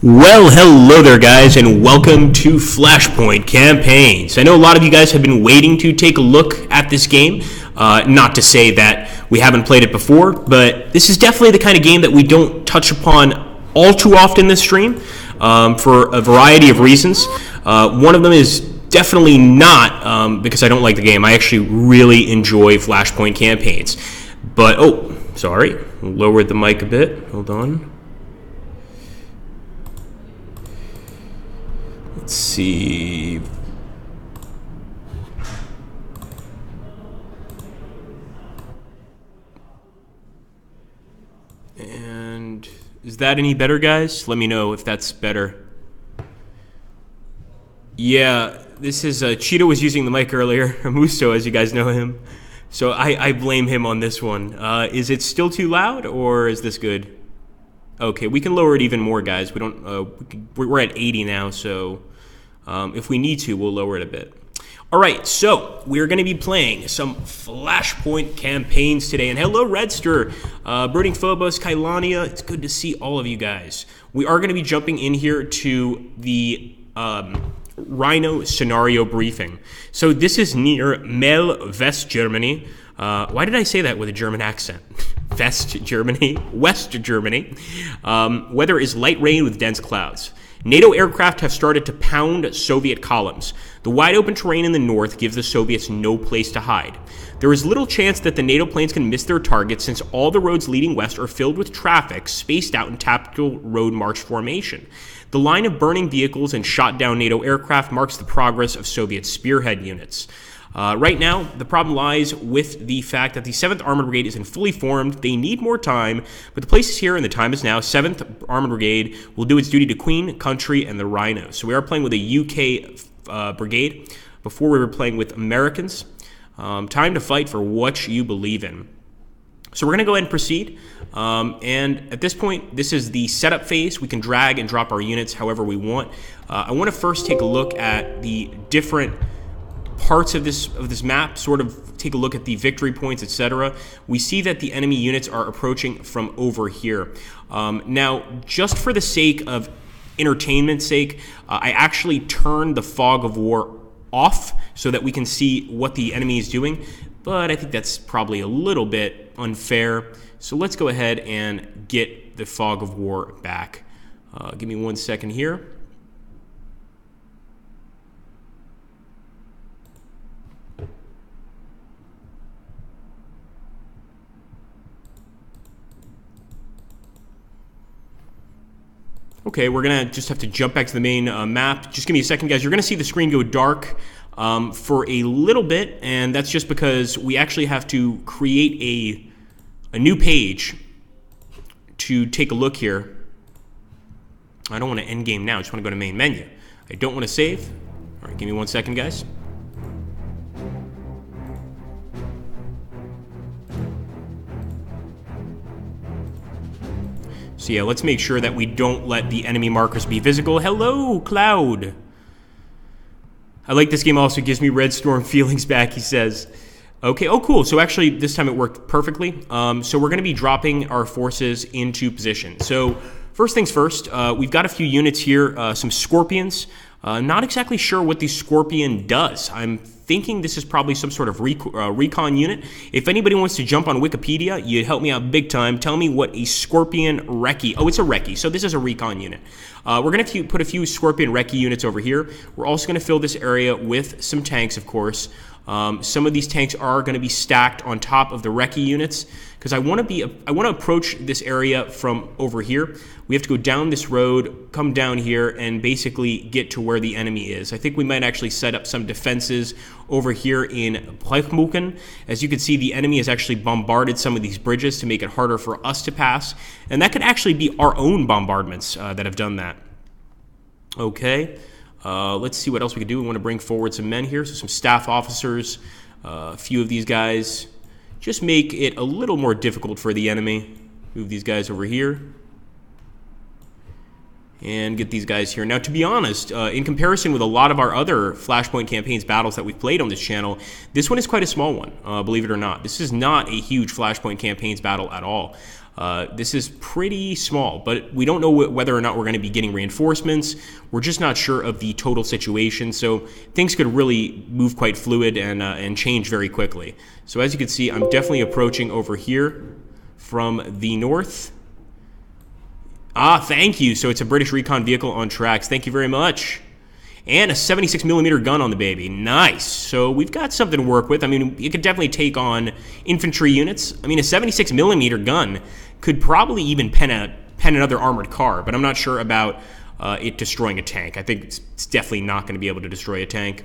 Well, hello there, guys, and welcome to Flashpoint Campaigns. I know a lot of you guys have been waiting to take a look at this game. Not to say that we haven't played it before, but this is definitely the kind of game that we don't touch upon all too often this stream for a variety of reasons. One of them is definitely not because I don't like the game. I actually really enjoy Flashpoint Campaigns. But, oh, sorry, lowered the mic a bit. Hold on. Let's see. And is that any better, guys? Let me know if that's better. Yeah, this is Cheeto was using the mic earlier, Musto, as you guys know him. So I blame him on this one. Is it still too loud, or is this good? Okay, we can lower it even more, guys. We don't. We're at 80 now, so if we need to, we'll lower it a bit. All right, so we're going to be playing some Flashpoint Campaigns today. And hello, Redster, Brooding Phobos, Kailania. It's good to see all of you guys. We are going to be jumping in here to the Rhino scenario briefing. So this is near Mel, West Germany. Why did I say that with a German accent? West Germany. Weather is light rain with dense clouds. NATO aircraft have started to pound Soviet columns. The wide open terrain in the north gives the Soviets no place to hide. There is little chance that the NATO planes can miss their targets since all the roads leading west are filled with traffic spaced out in tactical road march formation. The line of burning vehicles and shot down NATO aircraft marks the progress of Soviet spearhead units. Right now, the problem lies with the fact that the 7th Armored Brigade isn't fully formed. They need more time, but the place is here and the time is now. 7th Armored Brigade will do its duty to Queen, Country, and the Rhinos. So we are playing with a UK brigade. Before we were playing with Americans. Time to fight for what you believe in. So we're going to go ahead and proceed. And at this point, this is the setup phase. We can drag and drop our units however we want. I want to first take a look at the different parts of this map, sort of take a look at the victory points, etc. We see that the enemy units are approaching from over here. Now, just for the sake of entertainment's sake, I actually turned the fog of war off so that we can see what the enemy is doing, but I think that's probably a little bit unfair. So let's go ahead and get the fog of war back. Give me 1 second here. Okay, we're going to just have to jump back to the main map. Just give me a second, guys. You're going to see the screen go dark for a little bit, and that's just because we actually have to create a new page to take a look here. I don't want to end game now. I just want to go to main menu. I don't want to save. All right, give me 1 second, guys. So yeah, let's make sure that we don't let the enemy markers be visible. Hello, Cloud. I like this game. Also gives me Red Storm feelings back, he says. Okay, oh cool. So actually this time it worked perfectly. So we're going to be dropping our forces into position. So first things first, we've got a few units here, some Scorpions. Not exactly sure what the Scorpion does. I'm thinking this is probably some sort of recon unit. If anybody wants to jump on Wikipedia, you'd help me out big time. Tell me what a Scorpion Recce. Oh, it's a Recce, so this is a recon unit. We're going to put a few Scorpion Recce units over here. We're also going to fill this area with some tanks, of course. Some of these tanks are going to be stacked on top of the Recce units because I want to approach this area from over here. We have to go down this road, come down here, and basically get to where the enemy is. I think we might actually set up some defenses over here in Plechmuken. As you can see, the enemy has actually bombarded some of these bridges to make it harder for us to pass, and that could actually be our own bombardments that have done that. Okay. Let's see what else we can do. We want to bring forward some men here, so some staff officers, a few of these guys. Just make it a little more difficult for the enemy. Move these guys over here. And get these guys here. Now, to be honest, in comparison with a lot of our other Flashpoint Campaigns battles that we've played on this channel, this one is quite a small one, believe it or not. This is not a huge Flashpoint Campaigns battle at all. This is pretty small, but we don't know whether or not we're going to be getting reinforcements. We're just not sure of the total situation, so things could really move quite fluid and change very quickly. So as you can see, I'm definitely approaching over here from the north. Ah, thank you. So it's a British recon vehicle on tracks. Thank you very much. And a 76mm gun on the baby. Nice. So we've got something to work with. I mean, you could definitely take on infantry units. I mean, a 76mm gun could probably even pen another armored car, but I'm not sure about it destroying a tank. I think it's definitely not going to be able to destroy a tank.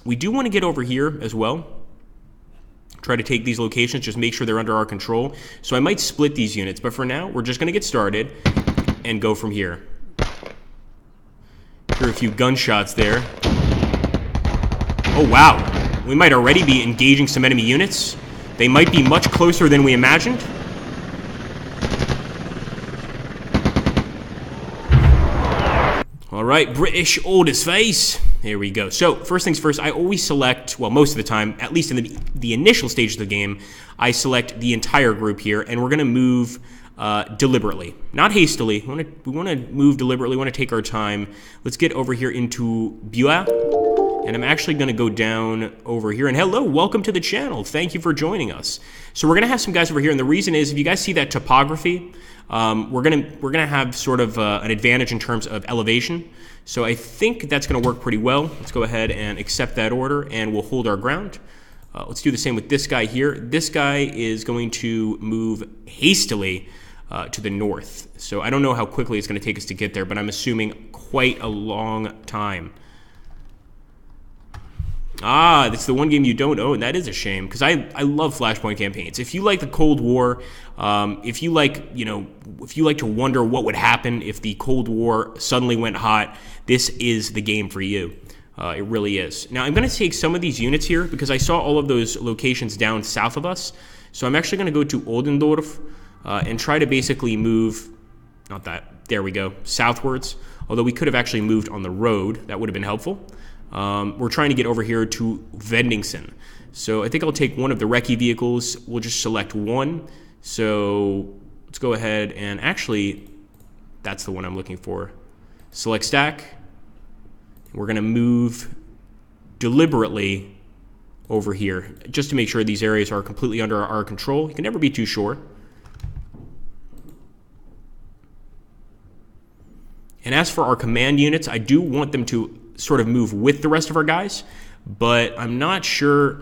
We do want to get over here as well. Try to take these locations, just make sure they're under our control. So I might split these units, but for now, we're just going to get started and go from here. Hear a few gunshots there. Oh, wow. We might already be engaging some enemy units. They might be much closer than we imagined. All right, British orders face. There we go. So first things first, I always select, well, most of the time, at least in the initial stage of the game, I select the entire group here, and we're going to move deliberately, not hastily. We want to move deliberately. We want to take our time. Let's get over here into Buea, and I'm actually going to go down over here. And hello, welcome to the channel. Thank you for joining us. So we're going to have some guys over here, and the reason is, if you guys see that topography, we're gonna have sort of an advantage in terms of elevation. So I think that's going to work pretty well. Let's go ahead and accept that order, and we'll hold our ground. Let's do the same with this guy here. This guy is going to move hastily to the north. So I don't know how quickly it's going to take us to get there, but I'm assuming quite a long time. Ah, that's the one game you don't own. That is a shame, because I love Flashpoint Campaigns. If you like the Cold War, if you like, if you like to wonder what would happen if the Cold War suddenly went hot, this is the game for you. It really is. Now, I'm going to take some of these units here, because I saw all of those locations down south of us. So I'm actually going to go to Oldendorf and try to basically move, not that, there we go, southwards. Although we could have actually moved on the road. That would have been helpful. We're trying to get over here to Vendingsen. So I think I'll take one of the recce vehicles. We'll just select one. So let's go ahead and actually, that's the one I'm looking for. Select stack. We're going to move deliberately over here just to make sure these areas are completely under our control. You can never be too sure. And as for our command units, I do want them to sort of move with the rest of our guys, but I'm not sure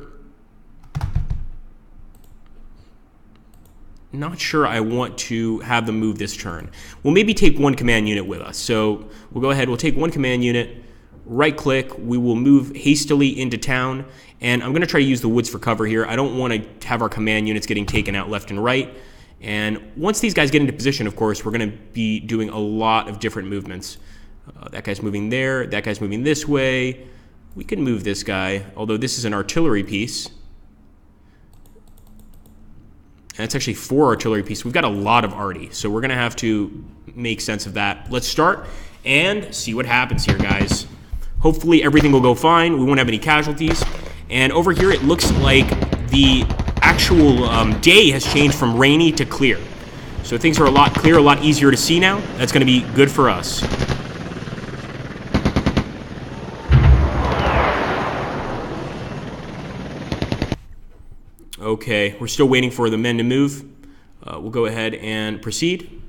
I want to have them move this turn. We'll maybe take one command unit with us. So we'll go ahead, we'll take one command unit, right click, we will move hastily into town, and I'm going to try to use the woods for cover here. I don't want to have our command units getting taken out left and right. And once these guys get into position, of course, we're going to be doing a lot of different movements. That guy's moving there, that guy's moving this way. We can move this guy, although this is an artillery piece. And it's actually 4 artillery pieces. We've got a lot of arty, so we're going to have to make sense of that. Let's start and see what happens here, guys. Hopefully everything will go fine. We won't have any casualties. And over here it looks like the actual day has changed from rainy to clear. So things are a lot clearer, a lot easier to see now. That's going to be good for us. Okay, we're still waiting for the men to move. We'll go ahead and proceed.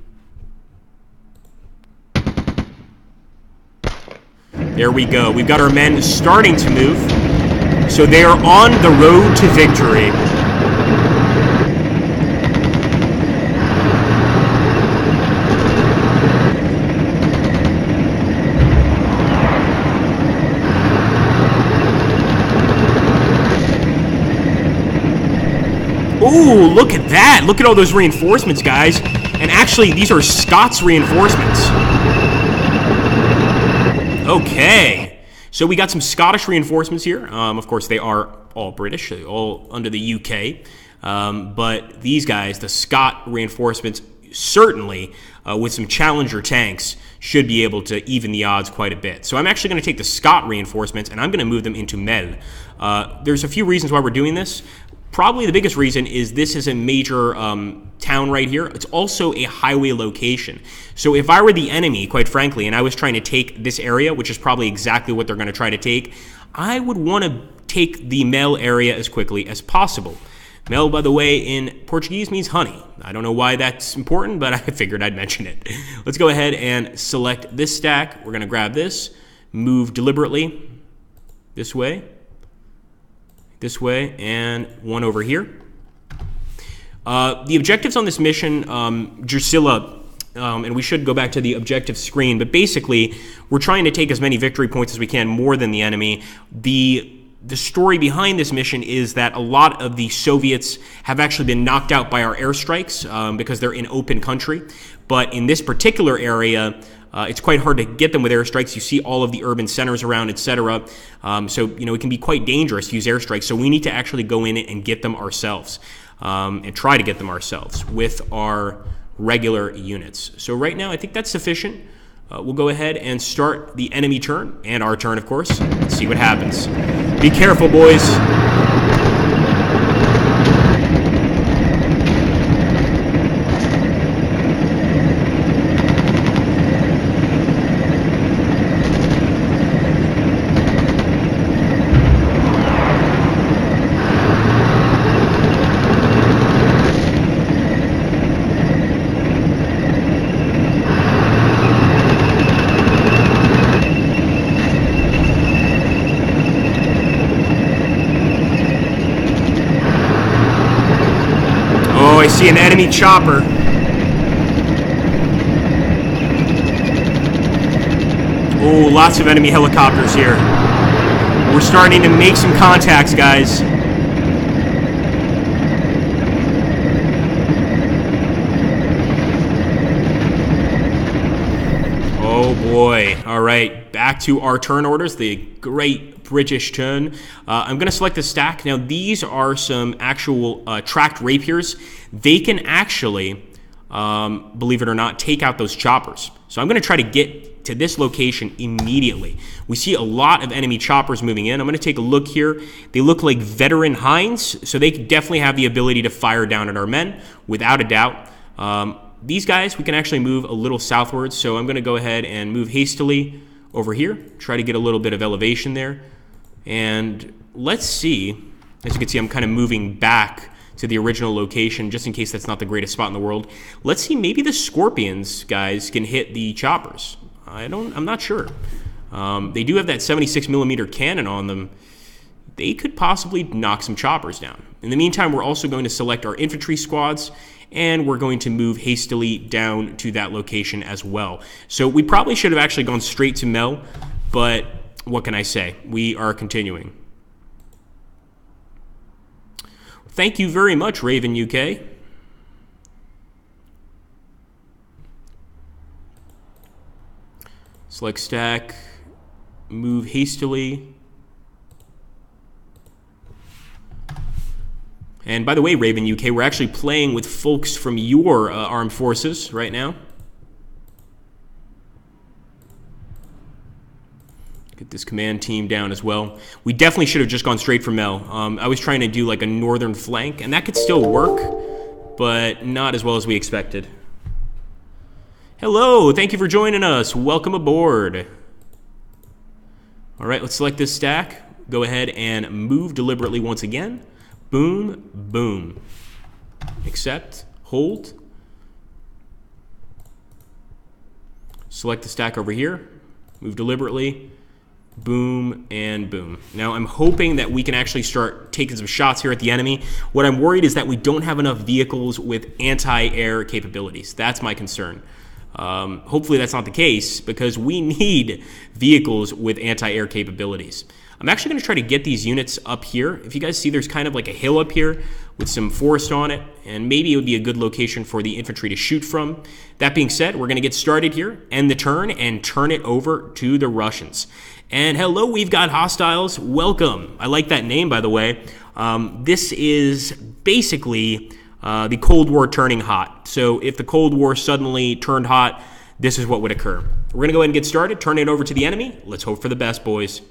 There we go. We've got our men starting to move. So they are on the road to victory. Ooh, look at that. Look at all those reinforcements, guys. And actually, these are Scots reinforcements. Okay. So we got some Scottish reinforcements here. Of course, they are all British, they're all under the UK. But these guys, the Scot reinforcements, certainly with some Challenger tanks, should be able to even the odds quite a bit. So I'm actually going to take the Scot reinforcements, and I'm going to move them into Mel. There's a few reasons why we're doing this. Probably the biggest reason is this is a major town right here. It's also a highway location. So if I were the enemy, quite frankly, and I was trying to take this area, which is probably exactly what they're going to try to take, I would want to take the Mel area as quickly as possible. Mel, by the way, in Portuguese means honey. I don't know why that's important, but I figured I'd mention it. Let's go ahead and select this stack. We're going to grab this, move deliberately this way, and one over here. The objectives on this mission, Drusilla, and we should go back to the objective screen, but basically, we're trying to take as many victory points as we can, more than the enemy. The story behind this mission is that a lot of the Soviets have actually been knocked out by our airstrikes because they're in open country. But in this particular area, it's quite hard to get them with airstrikes. You see all of the urban centers around, etc. So, it can be quite dangerous to use airstrikes. So we need to actually go in and get them ourselves and try to get them ourselves with our regular units. So right now, I think that's sufficient. We'll go ahead and start the enemy turn, and our turn, of course. Let's see what happens. Be careful, boys. I see an enemy chopper. Oh, lots of enemy helicopters here. We're starting to make some contacts, guys. Oh boy. All right, back to our turn orders, the great British turn. I'm going to select the stack. Now, these are some actual tracked rapiers. They can actually, believe it or not, take out those choppers. So I'm going to try to get to this location immediately. We see a lot of enemy choppers moving in. I'm going to take a look here. They look like veteran Hinds, so they definitely have the ability to fire down at our men, without a doubt. These guys, we can actually move a little southwards, so I'm going to go ahead and move hastily over here, try to get a little bit of elevation there. And let's see, as you can see, I'm kind of moving back to the original location, just in case that's not the greatest spot in the world. Let's see, maybe the Scorpions, guys, can hit the choppers. I'm not sure. They do have that 76mm cannon on them. They could possibly knock some choppers down. In the meantime, we're also going to select our infantry squads, and we're going to move hastily down to that location as well. So we probably should have actually gone straight to Mel, but what can I say? We are continuing. Thank you very much, Raven UK. Select stack, move hastily. And by the way, Raven UK, we're actually playing with folks from your armed forces right now. Get this command team down as well. We definitely should have just gone straight for Mel. I was trying to do like a northern flank, and that could still work, but not as well as we expected. Hello, thank you for joining us. Welcome aboard. All right, let's select this stack. Go ahead and move deliberately once again. Boom, boom. Accept, hold. Select the stack over here. Move deliberately. Boom and boom. Now I'm hoping that we can actually start taking some shots here at the enemy. What I'm worried is that we don't have enough vehicles with anti-air capabilities. That's my concern. Hopefully that's not the case, because we need vehicles with anti-air capabilities. I'm actually going to try to get these units up here. If you guys see, there's kind of like a hill up here with some forest on it, and maybe it would be a good location for the infantry to shoot from. That being said, we're going to get started here, end the turn, and turn it over to the Russians. And hello, we've got hostiles. Welcome. I like that name, by the way. This is basically the Cold War turning hot. So if the Cold War suddenly turned hot, this is what would occur. We're going to go ahead and get started, turn it over to the enemy. Let's hope for the best, boys.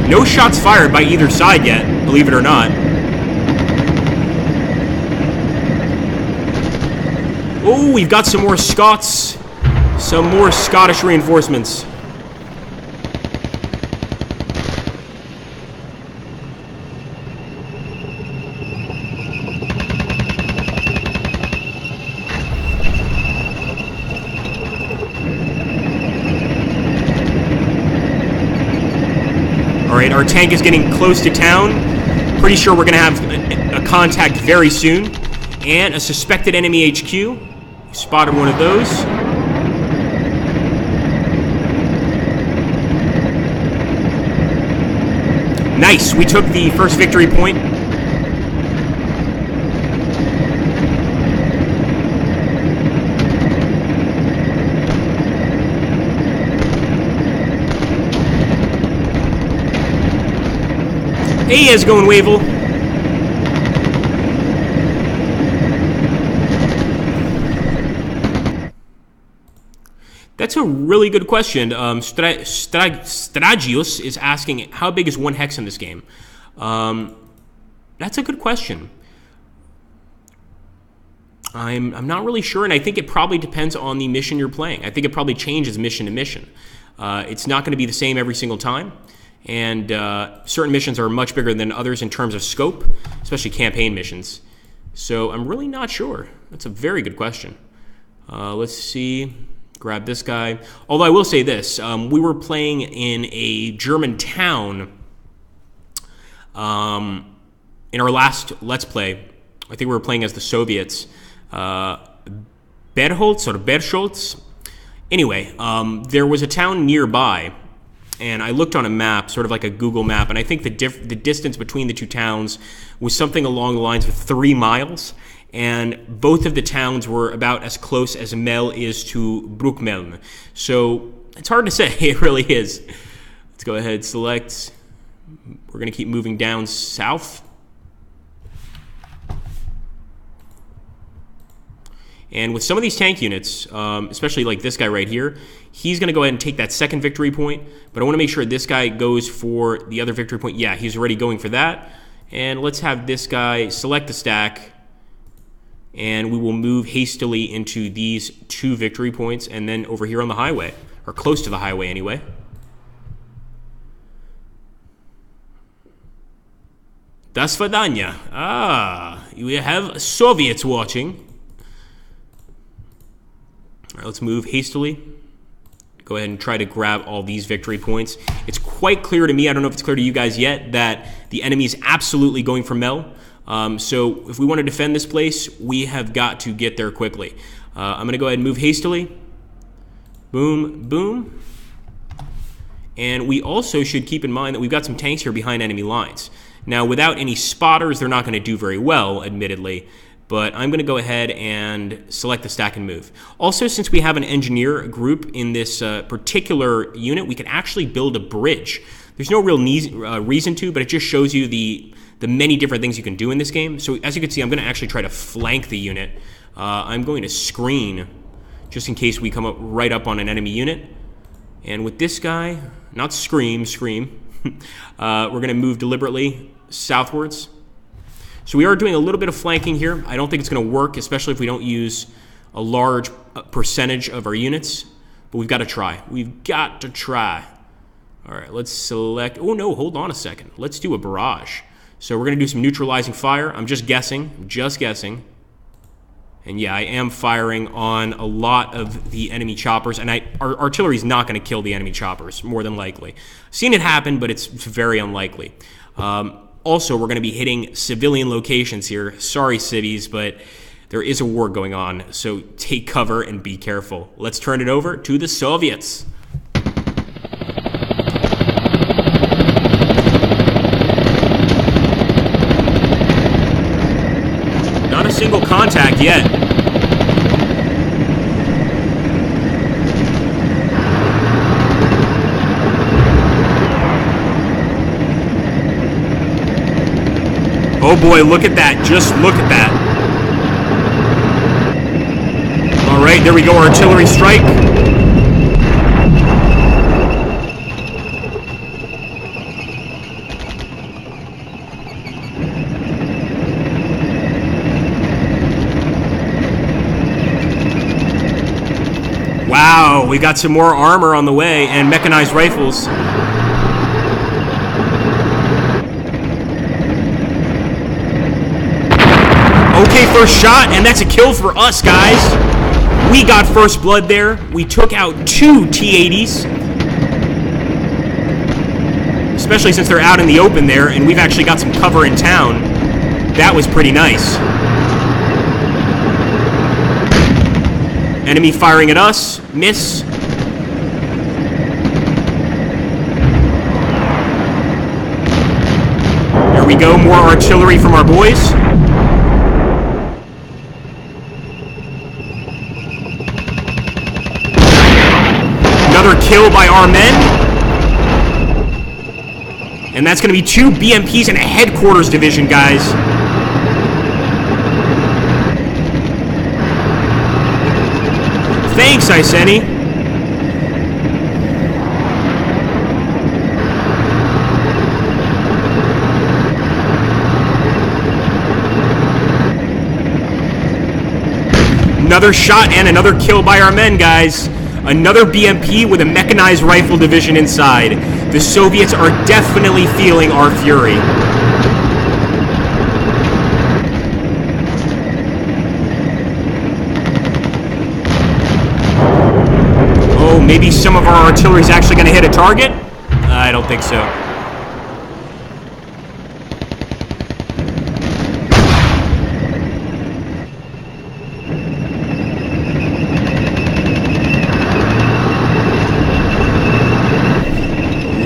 No shots fired by either side yet, believe it or not. Oh, we've got some more Scots. Some more Scottish reinforcements. Alright, our tank is getting close to town. Pretty sure we're going to have a contact very soon. And a suspected enemy HQ. Spotted one of those. Nice, we took the first victory point. Hey, how's it going, Wavell? That's a really good question. Stragios is asking, how big is one hex in this game? That's a good question. I'm not really sure, and I think it probably depends on the mission you're playing. I think it probably changes mission to mission. It's not going to be the same every single time, and certain missions are much bigger than others in terms of scope, especially campaign missions. So I'm really not sure. That's a very good question. Let's see. Grab this guy. Although I will say this, we were playing in a German town in our last Let's Play. I think we were playing as the Soviets. Berholz or Bercholz. Anyway, there was a town nearby, and I looked on a map, sort of like a Google map, and I think the distance between the two towns was something along the lines of 3 miles. And both of the towns were about as close as Mel is to Bruckmeln. So it's hard to say. It really is. Let's go ahead, select. We're going to keep moving down south. And with some of these tank units, especially like this guy right here, he's going to go ahead and take that second victory point. But I want to make sure this guy goes for the other victory point. Yeah, he's already going for that. And let's have this guy select the stack. And we will move hastily into these 2 victory points and then over here on the highway, or close to the highway anyway. Das Vidanya. Ah, we have Soviets watching. All right, let's move hastily. Go ahead and try to grab all these victory points. It's quite clear to me, I don't know if it's clear to you guys yet, that the enemy is absolutely going for Mel. So if we want to defend this place, we have got to get there quickly. I'm going to go ahead and move hastily. Boom, boom. And we also should keep in mind that we've got some tanks here behind enemy lines. Now, without any spotters, they're not going to do very well, admittedly. But I'm going to go ahead and select the stack and move. Also, since we have an engineer group in this particular unit, we can actually build a bridge. There's no real reason to, but it just shows you the many different things you can do in this game. So as you can see, I'm going to actually try to flank the unit. I'm going to screen just in case we come up right up on an enemy unit. And with this guy, not scream, we're going to move deliberately southwards. So we are doing a little bit of flanking here. I don't think it's going to work, especially if we don't use a large percentage of our units. But we've got to try. We've got to try. All right, let's select. Oh, no, hold on a second. Let's do a barrage. So we're going to do some neutralizing fire. I'm just guessing. And yeah, I am firing on a lot of the enemy choppers. And our artillery is not going to kill the enemy choppers, more than likely. Seen it happen, but it's very unlikely. Also, we're going to be hitting civilian locations here. Sorry, civvies, but there is a war going on. So take cover and be careful. Let's turn it over to the Soviets. Not a single contact yet. Oh boy, look at that. Just look at that. All right, there we go. Artillery strike. Wow, we got some more armor on the way and mechanized rifles. Okay, first shot, and that's a kill for us, guys. We got first blood there. We took out 2 T-80s. Especially since they're out in the open there, and we've actually got some cover in town. That was pretty nice. Enemy firing at us. Miss. There we go. More artillery from our boys. Another kill by our men. And that's going to be 2 BMPs and a headquarters division, guys. Thanks, Iseni. Another shot and another kill by our men, guys. Another BMP with a mechanized rifle division inside. The Soviets are definitely feeling our fury. Oh, maybe some of our artillery is actually going to hit a target? I don't think so.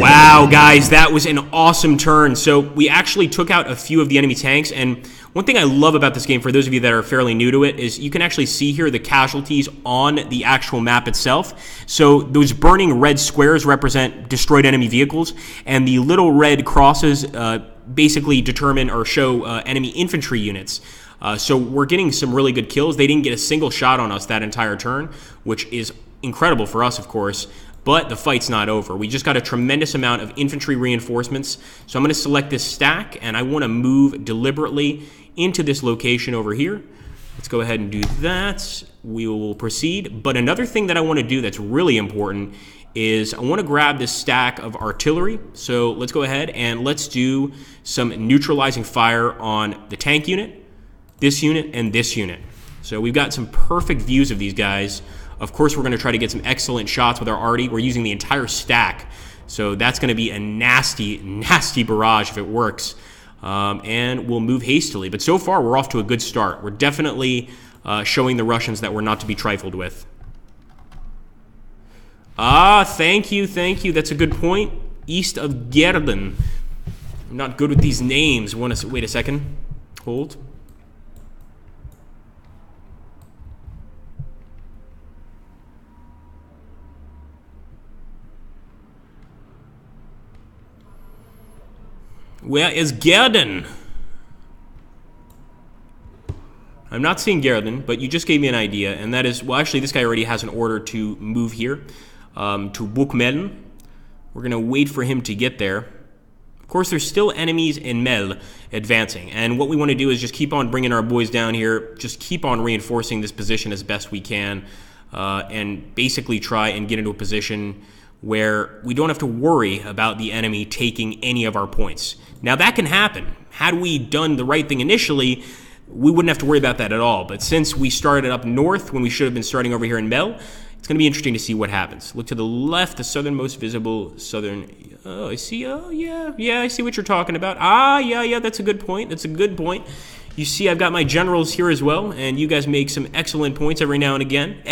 Wow, guys, that was an awesome turn. So we actually took out a few of the enemy tanks, and one thing I love about this game, for those of you that are fairly new to it, is you can actually see here the casualties on the actual map itself. So those burning red squares represent destroyed enemy vehicles, and the little red crosses basically determine or show enemy infantry units. So we're getting some really good kills. They didn't get a single shot on us that entire turn, which is incredible for us, of course. But the fight's not over. We just got a tremendous amount of infantry reinforcements. So I'm going to select this stack, and I want to move deliberately into this location over here. Let's go ahead and do that. We will proceed. But another thing that I want to do that's really important is I want to grab this stack of artillery. So let's go ahead and let's do some neutralizing fire on the tank unit, this unit, and this unit. So we've got some perfect views of these guys. Of course, we're going to try to get some excellent shots with our arty. We're using the entire stack, so that's going to be a nasty, nasty barrage if it works. And we'll move hastily. But so far, we're off to a good start. We're definitely showing the Russians that we're not to be trifled with. Ah, thank you, thank you. That's a good point. East of Gerden. I'm not good with these names. Wait a second. Hold. Where is Gerden? I'm not seeing Gerden, but you just gave me an idea, and that is, well, actually, this guy already has an order to move here, to Bukmeln. We're going to wait for him to get there. Of course, there's still enemies in Mel advancing, and what we want to do is just keep on bringing our boys down here, just keep on reinforcing this position as best we can, and basically try and get into a position where we don't have to worry about the enemy taking any of our points. Now, that can happen. Had we done the right thing initially, we wouldn't have to worry about that at all. But since we started up north when we should have been starting over here in Mel, it's going to be interesting to see what happens. Look to the left, the southernmost visible southern... Oh, I see. Oh, yeah, I see what you're talking about. Ah, yeah, that's a good point. That's a good point. You see, I've got my generals here as well, and you guys make some excellent points every now and again.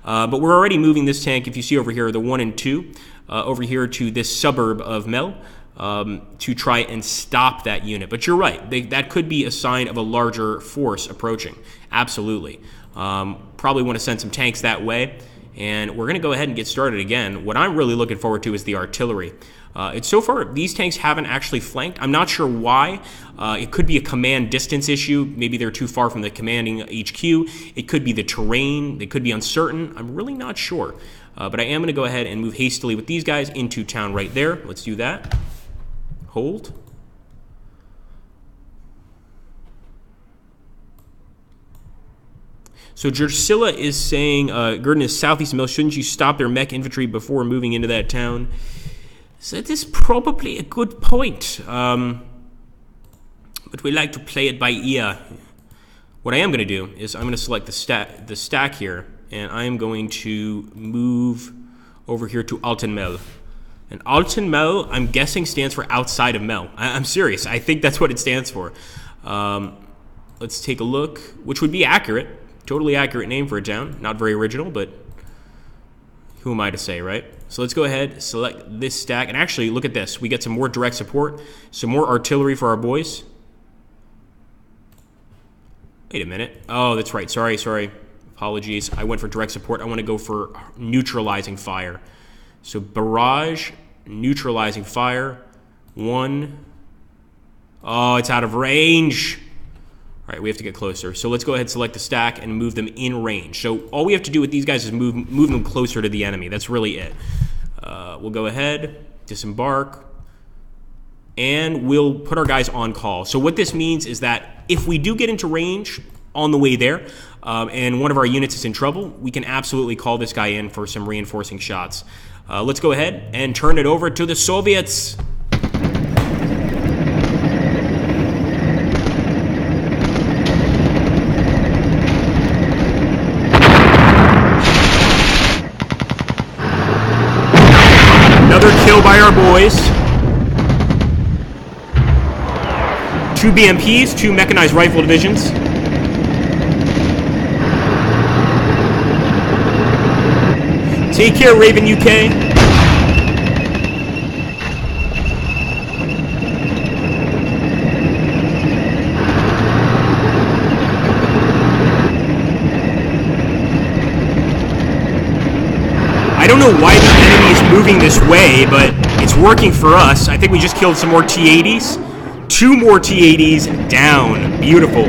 But we're already moving this tank, if you see over here, the 1 and 2, over here to this suburb of Mel, to try and stop that unit. But you're right, that could be a sign of a larger force approaching. Absolutely. Probably want to send some tanks that way, and we're going to go ahead and get started again. What I'm really looking forward to is the artillery. It's so far, these tanks haven't actually flanked. I'm not sure why. It could be a command distance issue. Maybe they're too far from the commanding HQ. It could be the terrain. They could be uncertain. I'm really not sure. But I am going to go ahead and move hastily with these guys into town right there. Let's do that. Hold. So Drusilla is saying, Gurdon is southeast of Mill. Shouldn't you stop their mech infantry before moving into that town? So that is probably a good point. But we like to play it by ear. What I am going to do is I'm going to select the stack here, and I am going to move over here to Altenmel. And Altenmel, I'm guessing, stands for outside of Mel. I'm serious. I think that's what it stands for. Let's take a look, which would be accurate. Totally accurate name for a town. Not very original, but who am I to say, right? So let's go ahead, select this stack. And actually, look at this. We get some more direct support, some more artillery for our boys. Wait a minute. Oh, that's right. Sorry. Apologies. I went for direct support. I want to go for neutralizing fire. So barrage, neutralizing fire. 1. Oh, it's out of range. All right, we have to get closer. So let's go ahead and select the stack and move them in range. So all we have to do with these guys is move them closer to the enemy. That's really it. We'll go ahead, disembark, and we'll put our guys on call. So what this means is that if we do get into range on the way there, and one of our units is in trouble, we can absolutely call this guy in for some reinforcing shots. Let's go ahead and turn it over to the Soviets. Another kill by our boys. 2 BMPs, 2 mechanized rifle divisions. Take care, Raven UK. I don't know why the enemy is moving this way, but it's working for us. I think we just killed some more T-80s. 2 more T-80s down. Beautiful.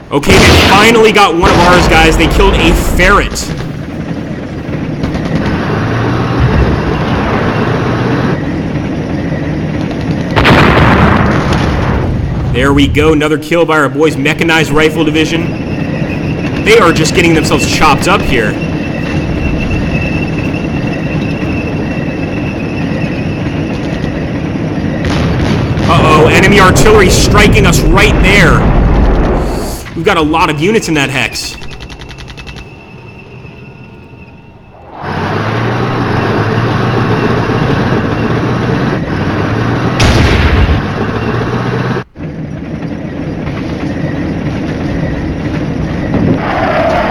Okay, they finally got one of ours, guys. They killed a ferret. There we go. Another kill by our boys' mechanized rifle division. They are just getting themselves chopped up here. Uh-oh, enemy artillery striking us right there. We've got a lot of units in that hex.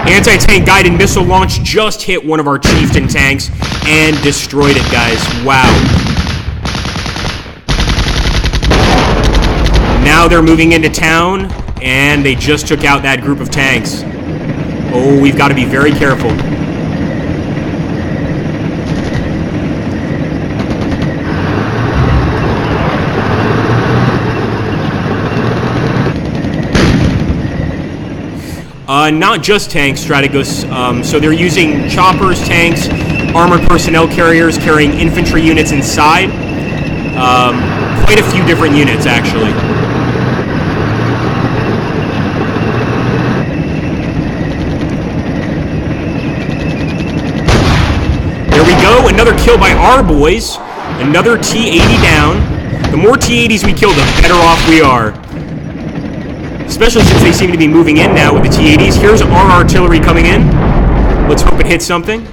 Anti-tank guided missile launch just hit one of our chieftain tanks and destroyed it, guys. Wow. Now they're moving into town, and they just took out that group of tanks. Oh, we've got to be very careful. Not just tanks, Strategos. So they're using choppers, tanks, armored personnel carriers carrying infantry units inside. Quite a few different units, actually. There we go. Another kill by our boys. Another T-80 down. The more T-80s we kill, the better off we are. Especially since they seem to be moving in now with the T-80s. Here's our artillery coming in. Let's hope it hits something.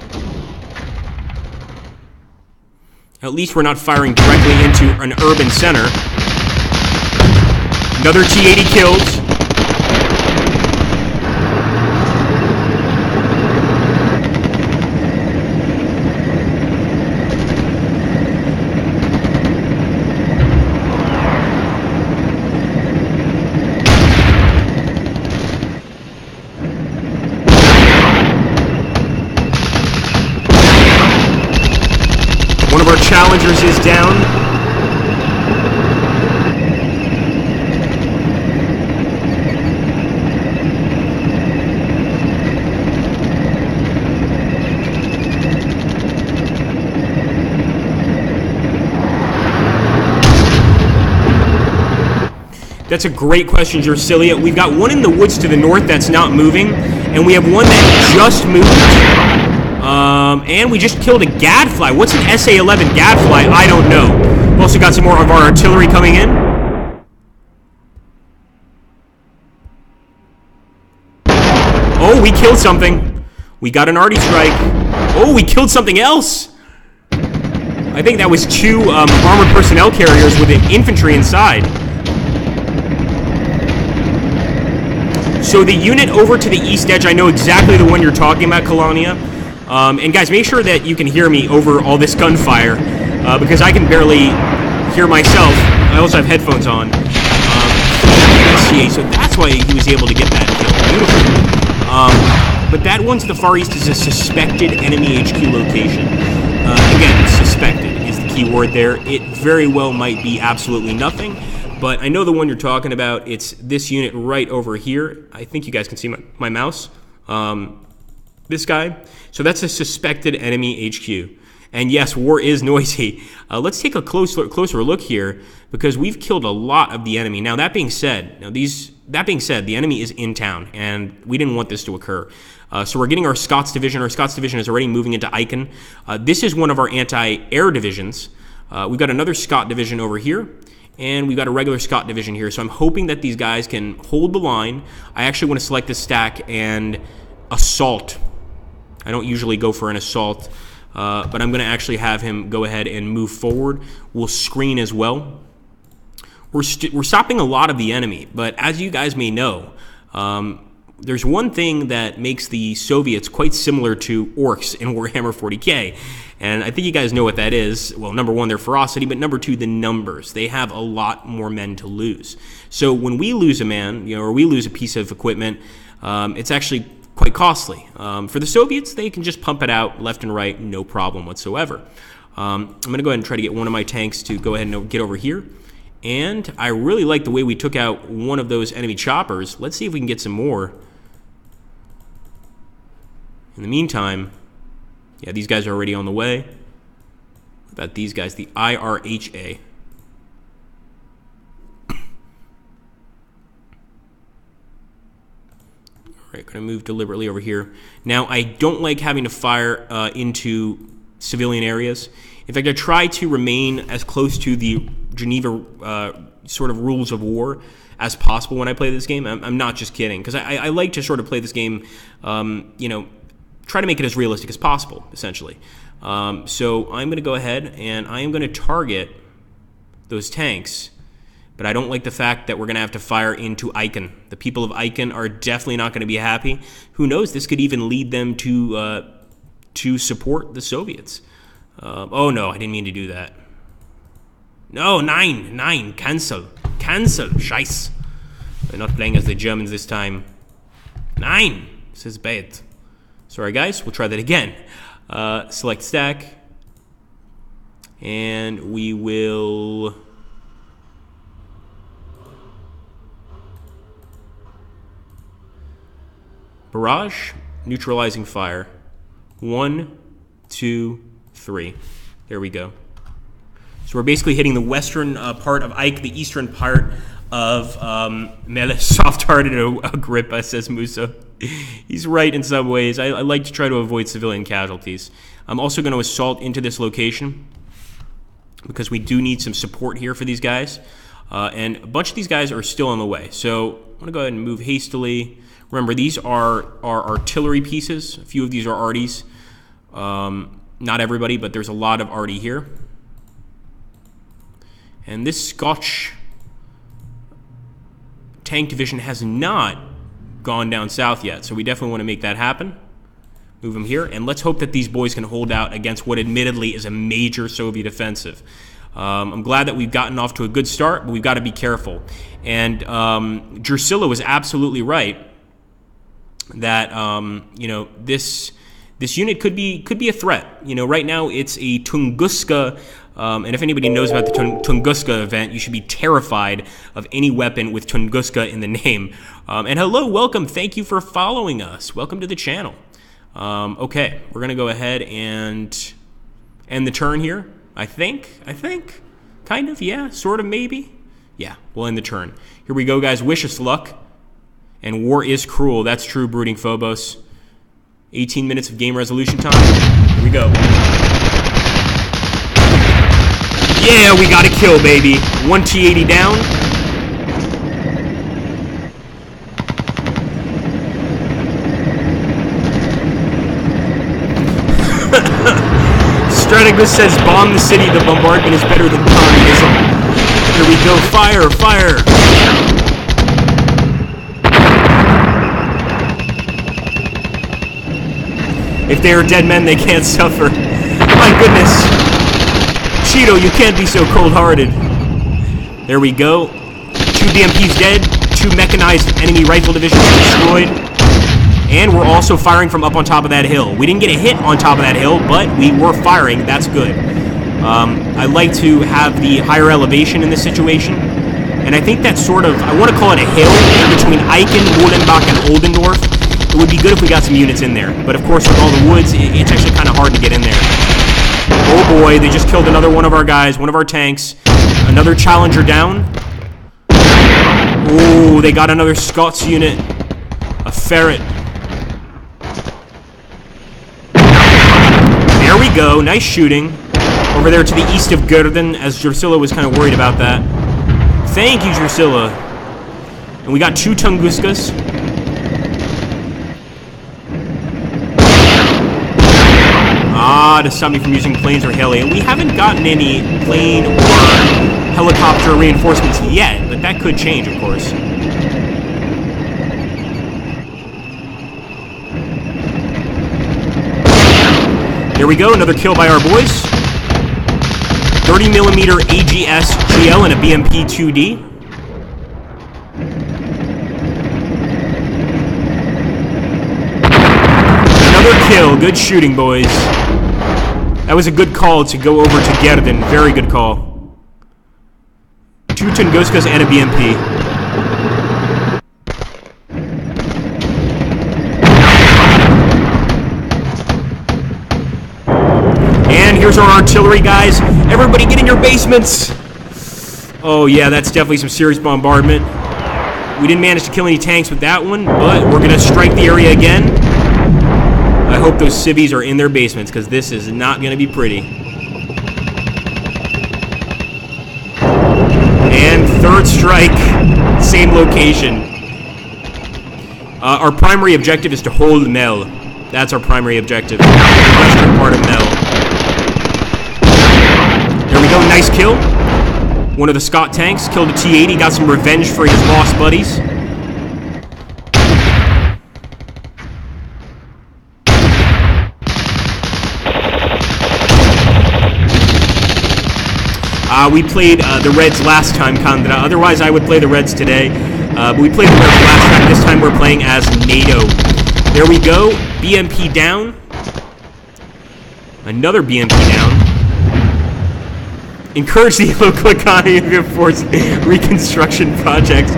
At least we're not firing directly into an urban center. Another T-80 killed. One of our challengers is down. That's a great question, Jersilia. We've got one in the woods to the north that's not moving, and we have one that just moved. And we just killed a gadfly. What's an SA-11 gadfly? I don't know. We've also got some more of our artillery coming in. Oh, we killed something. We got an arty strike. Oh, we killed something else. I think that was two armored personnel carriers with infantry inside. So the unit over to the east edge, I know exactly the one you're talking about, Colonia. And guys, make sure that you can hear me over all this gunfire, because I can barely hear myself. I also have headphones on. So that's why he was able to get that kill. Beautiful. But that one to the far east is a suspected enemy HQ location. Again, suspected is the key word there. It very well might be absolutely nothing, but I know the one you're talking about. It's this unit right over here. I think you guys can see my mouse. This guy. So that's a suspected enemy HQ. And yes, war is noisy. Let's take a closer look here, because we've killed a lot of the enemy. Now, that being said, the enemy is in town, and we didn't want this to occur. So we're getting our Scots division. Our Scots division is already moving into Icon. This is one of our anti-air divisions. We've got another Scot division over here, and we've got a regular Scot division here. So I'm hoping that these guys can hold the line. I actually want to select this stack and assault. I don't usually go for an assault, but I'm going to actually have him go ahead and move forward. We'll screen as well. We're stopping a lot of the enemy, but as you guys may know, there's one thing that makes the Soviets quite similar to orcs in Warhammer 40k, and I think you guys know what that is. Well, number one, their ferocity, but number two, the numbers. They have a lot more men to lose. So when we lose a man, or we lose a piece of equipment, it's actually quite costly. For the Soviets, they can just pump it out left and right, no problem whatsoever. I'm going to go ahead and try to get one of my tanks to go ahead and get over here. And I really like the way we took out one of those enemy choppers. Let's see if we can get some more. In the meantime, yeah, these guys are already on the way. What about these guys? The IRHA. All right, going to move deliberately over here. Now, I don't like having to fire into civilian areas. In fact, I try to remain as close to the Geneva sort of rules of war as possible when I play this game. I'm not just kidding, because I like to sort of play this game, try to make it as realistic as possible, essentially. So I'm going to go ahead and I am going to target those tanks, but I don't like the fact that we're going to have to fire into Icon. The people of Icon are definitely not going to be happy. Who knows? This could even lead them to support the Soviets. Oh no, I didn't mean to do that. No, nine, cancel, scheiß. They're not playing as the Germans this time. 9, this is bad. Sorry guys, we'll try that again. Select stack, and we will barrage, neutralizing fire. 1, 2, 3. There we go. So we're basically hitting the western part of Ike, the eastern part of Mele, soft-hearted Agrippa, says Musa. He's right in some ways. I like to try to avoid civilian casualties. I'm also going to assault into this location because we do need some support here for these guys. And a bunch of these guys are still on the way. So I'm going to go ahead and move hastily. Remember, these are artillery pieces. A few of these are arties. Not everybody, but there's a lot of arty here. And this Scotch tank division has not gone down south yet, so we definitely want to make that happen. Move them here, and let's hope that these boys can hold out against what admittedly is a major Soviet offensive. I'm glad that we've gotten off to a good start, but we've got to be careful. And Drusilla was absolutely right that this unit could be a threat. Right now it's a Tunguska. And if anybody knows about the Tunguska event, you should be terrified of any weapon with Tunguska in the name. And hello, welcome, thank you for following us. Welcome to the channel. Okay, we're going to go ahead and end the turn here. I think, kind of, yeah, sort of, maybe. Yeah, we'll end the turn. Here we go, guys. Wish us luck. And war is cruel. That's true, Brooding Phobos. 18 minutes of game resolution time. Here we go. Yeah, we got a kill, baby. 1 T80 down. Strategos says, bomb the city. The bombardment is better than communism. Here we go. Fire, fire. If they are dead men, they can't suffer. My goodness. Cheeto, you can't be so cold-hearted. There we go. 2 BMPs dead. 2 mechanized enemy rifle divisions destroyed. And we're also firing from up on top of that hill. We didn't get a hit on top of that hill, but we were firing. That's good. I like to have the higher elevation in this situation. And I think that's sort of, I want to call it a hill in between Eichen, Molenbach, and Oldendorf. It would be good if we got some units in there. But of course, with all the woods, it's actually kind of hard to get in there. Oh boy, they just killed another one of our guys, one of our tanks. Another Challenger down. Oh, they got another Scots unit. A Ferret. There we go, nice shooting. Over there to the east of Gurden, as Drusilla was kind of worried about that. Thank you, Drusilla. And we got 2 Tunguskas. To stop me from using planes or heli. And we haven't gotten any plane or helicopter reinforcements yet, but that could change, of course. There we go, another kill by our boys. 30mm AGS GL and a BMP 2D. Another kill, good shooting, boys. That was a good call to go over to Gerdin. Very good call. 2 Tunguskas and a BMP. And here's our artillery, guys. Everybody get in your basements. Oh yeah, that's definitely some serious bombardment. We didn't manage to kill any tanks with that one, but we're going to strike the area again. I hope those civvies are in their basements, because this is not going to be pretty. And third strike, same location. Our primary objective is to hold Mel. That's our primary objective. The western part of Mel. There we go, nice kill. One of the Scott tanks killed a T-80, got some revenge for his lost buddies. We played the Reds last time, Kandra. Otherwise, I would play the Reds today. But we played the Reds last time. This time we're playing as NATO. There we go. BMP down. Another BMP down. Encourage the local economy of force reconstruction projects.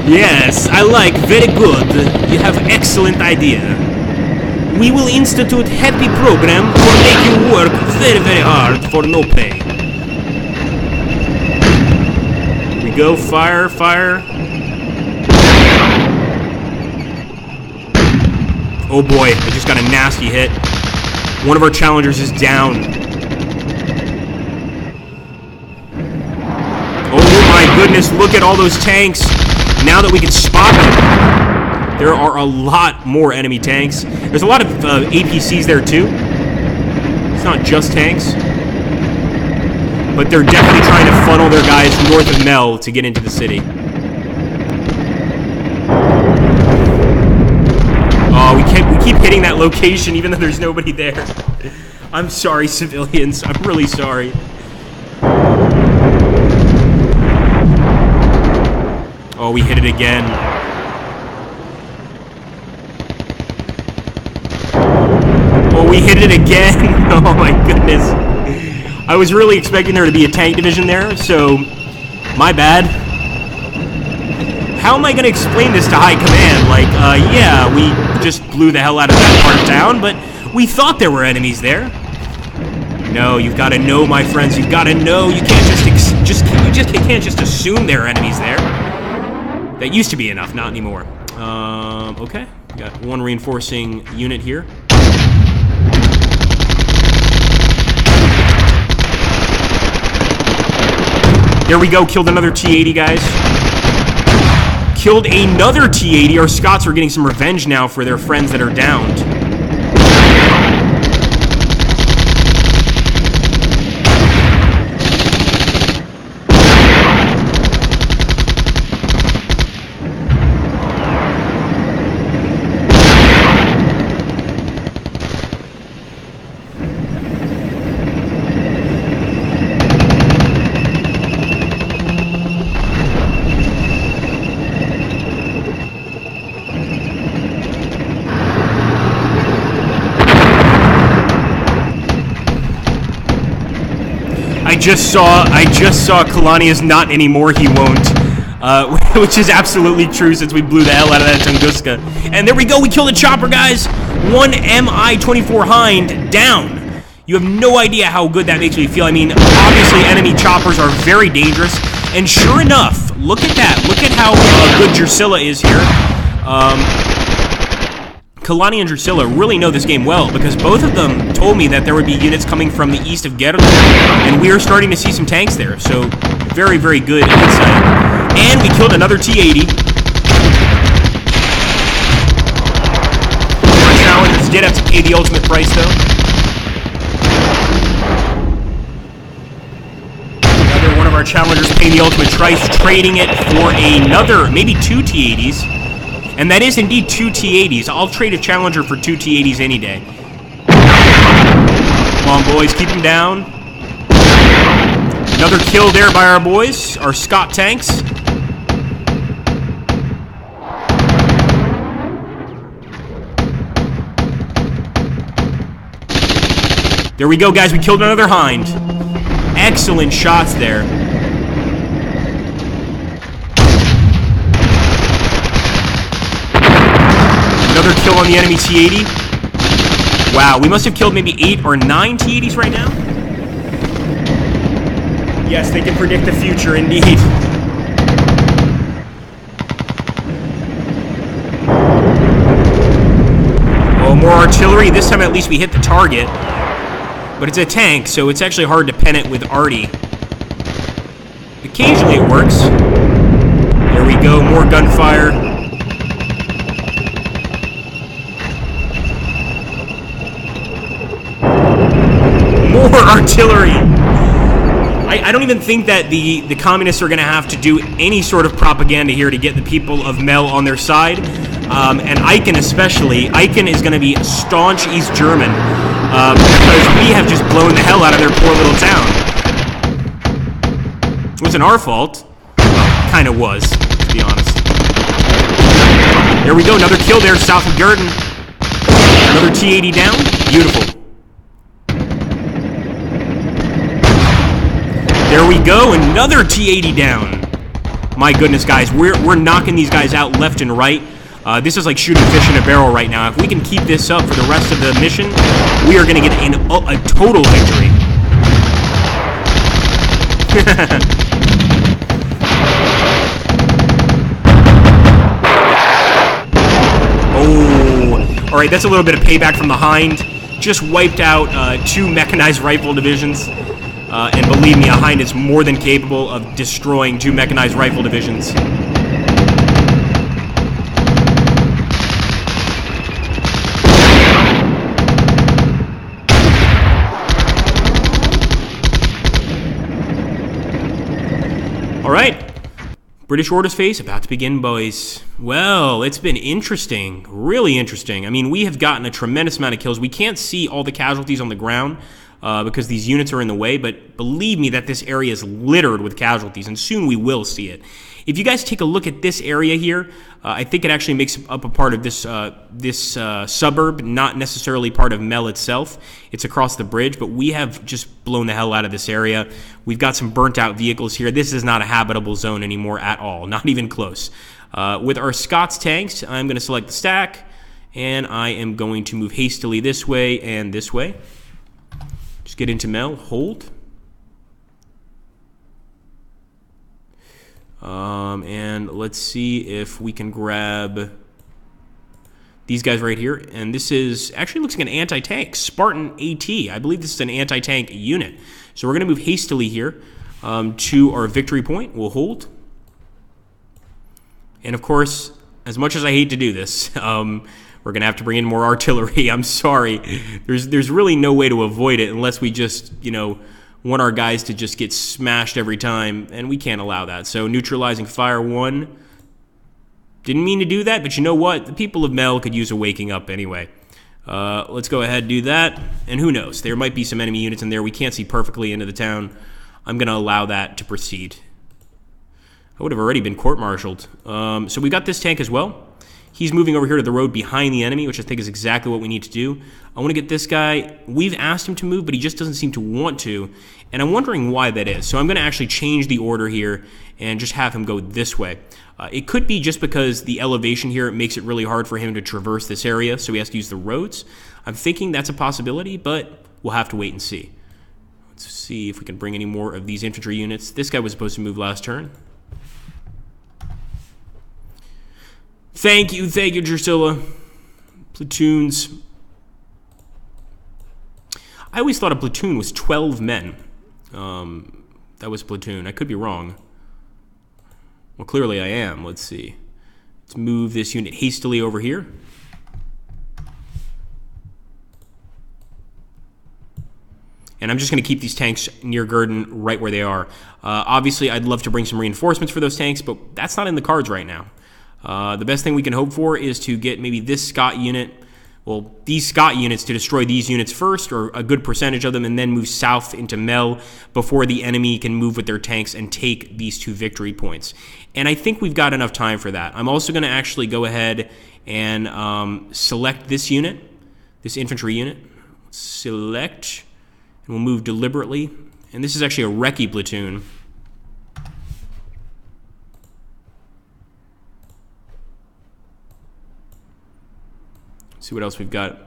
Yes, I like. Very good. You have excellent idea. We will institute happy program for make you work very, very hard for no pay. Here we go, fire, fire. Oh boy, I just got a nasty hit. One of our challengers is down. Oh my goodness, look at all those tanks. Now that we can spot them. There are a lot more enemy tanks. There's a lot of APCs there too. It's not just tanks. But they're definitely trying to funnel their guys north of Mel to get into the city. Oh, we keep hitting that location even though there's nobody there. I'm sorry, civilians. I'm really sorry. Oh, we hit it again. Oh, we hit it again. Oh my goodness. I was really expecting there to be a tank division there, so my bad. How am I going to explain this to high command? Like, yeah, we just blew the hell out of that part of town, but we thought there were enemies there. No, you've got to know, my friends. You've got to know. You can't just can't just assume there are enemies there. That used to be enough, not anymore. Okay. Got one reinforcing unit here. There we go. Killed another T-80, guys. Killed another T-80. Our Scots are getting some revenge now for their friends that are downed. I just saw Kalani is not anymore, he won't. Which is absolutely true since we blew the hell out of that Tunguska. And there we go, we killed a chopper, guys! One Mi-24 Hind down. You have no idea how good that makes me feel. I mean, obviously enemy choppers are very dangerous. And sure enough, look at that. Look at how good Drusilla is here. Kalani and Drusilla really know this game well because both of them told me that there would be units coming from the east of Gerda, and we are starting to see some tanks there, so very, very good insight. And we killed another T-80. Our challengers did have to pay the ultimate price, though. Another one of our challengers paying the ultimate price, trading it for another, maybe two T-80s. And that is indeed two T-80s. I'll trade a challenger for two T-80s any day. Come on, boys. Keep them down. Another kill there by our boys. Our Scott tanks. There we go, guys. We killed another Hind. Excellent shots there. Another kill on the enemy T-80. Wow, we must have killed maybe 8 or 9 T-80s right now. Yes, they can predict the future, indeed. Oh, more artillery. This time at least we hit the target. But it's a tank, so it's actually hard to pen it with arty. Occasionally it works. There we go, more gunfire. More artillery! I don't even think that the communists are going to have to do any sort of propaganda here to get the people of Mel on their side. And Aachen especially. Aachen is going to be staunch East German because we have just blown the hell out of their poor little town. It wasn't our fault. Well, kind of was, to be honest. There we go, another kill there south of Gurdon. Another T-80 down. Beautiful. There we go, another T-80 down. My goodness, guys, we're knocking these guys out left and right. This is like shooting fish in a barrel right now. If we can keep this up for the rest of the mission, we are going to get a total victory. Oh, all right, that's a little bit of payback from the Hind. Just wiped out 2 mechanized rifle divisions. And believe me, a Hind is more than capable of destroying 2 mechanized rifle divisions. All right. British Orders phase about to begin, boys. Well, it's been interesting. Really interesting. I mean, we have gotten a tremendous amount of kills. We can't see all the casualties on the ground. Because these units are in the way, but believe me that this area is littered with casualties, and soon we will see it. If you guys take a look at this area here, I think it actually makes up a part of this suburb, not necessarily part of Mel itself. It's across the bridge, but we have just blown the hell out of this area. We've got some burnt-out vehicles here. This is not a habitable zone anymore at all, not even close. With our Scots tanks, I'm going to select the stack, and I am going to move hastily this way and this way. Just get into Mel, hold. And let's see if we can grab these guys right here. And this is actually looks like an anti-tank. Spartan AT. I believe this is an anti-tank unit. So we're going to move hastily here to our victory point. We'll hold. And of course, as much as I hate to do this, we're going to have to bring in more artillery. I'm sorry. There's really no way to avoid it unless we just, want our guys to just get smashed every time, and we can't allow that. So neutralizing fire 1. Didn't mean to do that, but you know what? The people of Mel could use a waking up anyway. Let's go ahead and do that. And who knows? There might be some enemy units in there. We can't see perfectly into the town. I'm going to allow that to proceed. I would have already been court-martialed. So we got this tank as well. He's moving over here to the road behind the enemy, which I think is exactly what we need to do. I want to get this guy. We've asked him to move, but he just doesn't seem to want to. And I'm wondering why that is. So I'm going to actually change the order here and just have him go this way. It could be just because the elevation here makes it really hard for him to traverse this area, so he has to use the roads. I'm thinking that's a possibility, but we'll have to wait and see. Let's see if we can bring any more of these infantry units. This guy was supposed to move last turn. Thank you, Drusilla. Platoons. I always thought a platoon was 12 men. That was platoon. I could be wrong. Well, clearly I am. Let's see. Let's move this unit hastily over here. And I'm just going to keep these tanks near Gurdon right where they are. Obviously, I'd love to bring some reinforcements for those tanks, but that's not in the cards right now. The best thing we can hope for is to get maybe this Scott unit, well, these Scott units to destroy these units first, or a good percentage of them, and then move south into Mel before the enemy can move with their tanks and take these 2 victory points. And I think we've got enough time for that. I'm also going to actually go ahead and select this unit, this infantry unit. Select, and we'll move deliberately. And this is actually a recce platoon. See what else we've got.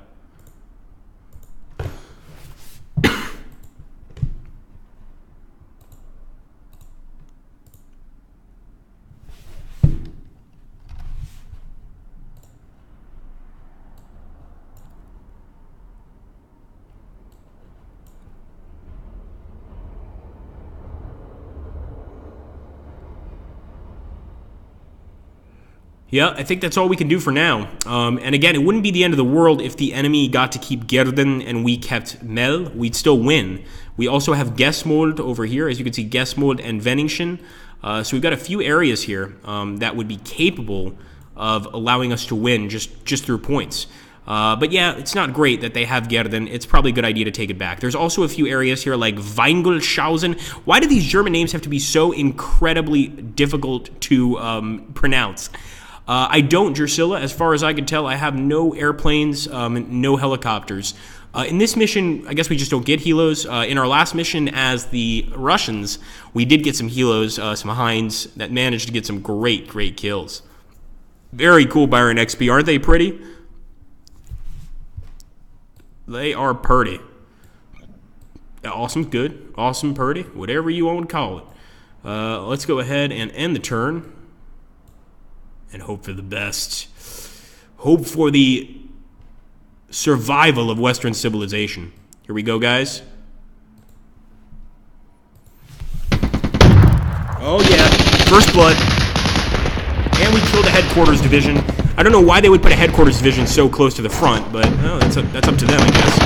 Yeah, I think that's all we can do for now. And again, it wouldn't be the end of the world if the enemy got to keep Gerdon and we kept Mel. We'd still win. We also have Gesmold over here. As you can see, Gesmold and Venningschen. So we've got a few areas here that would be capable of allowing us to win just through points. But yeah, it's not great that they have Gerdon. It's probably a good idea to take it back. There's also a few areas here like Weingelshausen. Why do these German names have to be so incredibly difficult to pronounce? I don't, Drusilla. As far as I can tell, I have no airplanes, no helicopters. In this mission, I guess we just don't get helos. In our last mission as the Russians, we did get some helos, some Hinds, that managed to get some great kills. Very cool Byron XP. Aren't they pretty? They are pretty. Awesome, good. Awesome, pretty. Whatever you want to call it. Let's go ahead and end the turn. And hope for the best. Hope for the survival of Western civilization. Here we go, guys. Oh, yeah. First blood. And we killed a headquarters division. I don't know why they would put a headquarters division so close to the front, but that's up to them, I guess.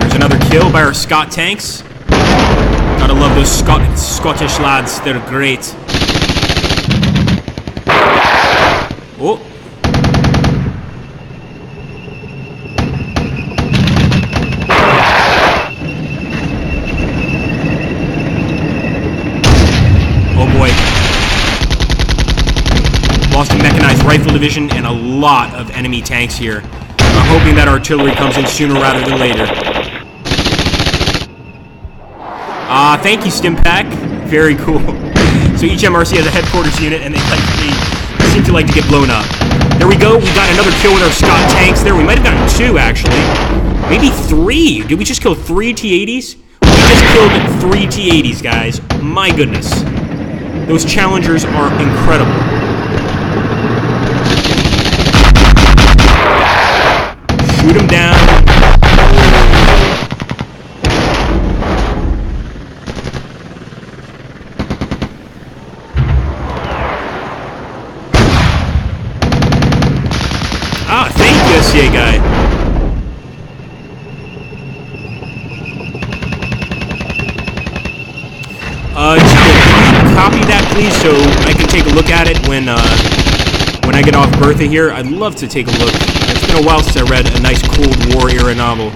There's another kill by our Scott tanks. Gotta love those Scottish lads. They're great. Oh. Oh boy. Lost a mechanized rifle division and a lot of enemy tanks here. I'm hoping that artillery comes in sooner rather than later. Thank you, Stimpack. Very cool. So each MRC has a headquarters unit, and they seem to like to get blown up. There we go. We got another kill with our Scott tanks there. We might have gotten 2, actually. Maybe 3. Did we just kill 3 T-80s? We just killed 3 T-80s, guys. My goodness. Those challengers are incredible. Shoot him down. Ah, thank you, SCA guy. Chico, can you copy that, please, so I can take a look at it when I get off Bertha here? I'd love to take a look. It's been a while since I read a nice Cold War era novel.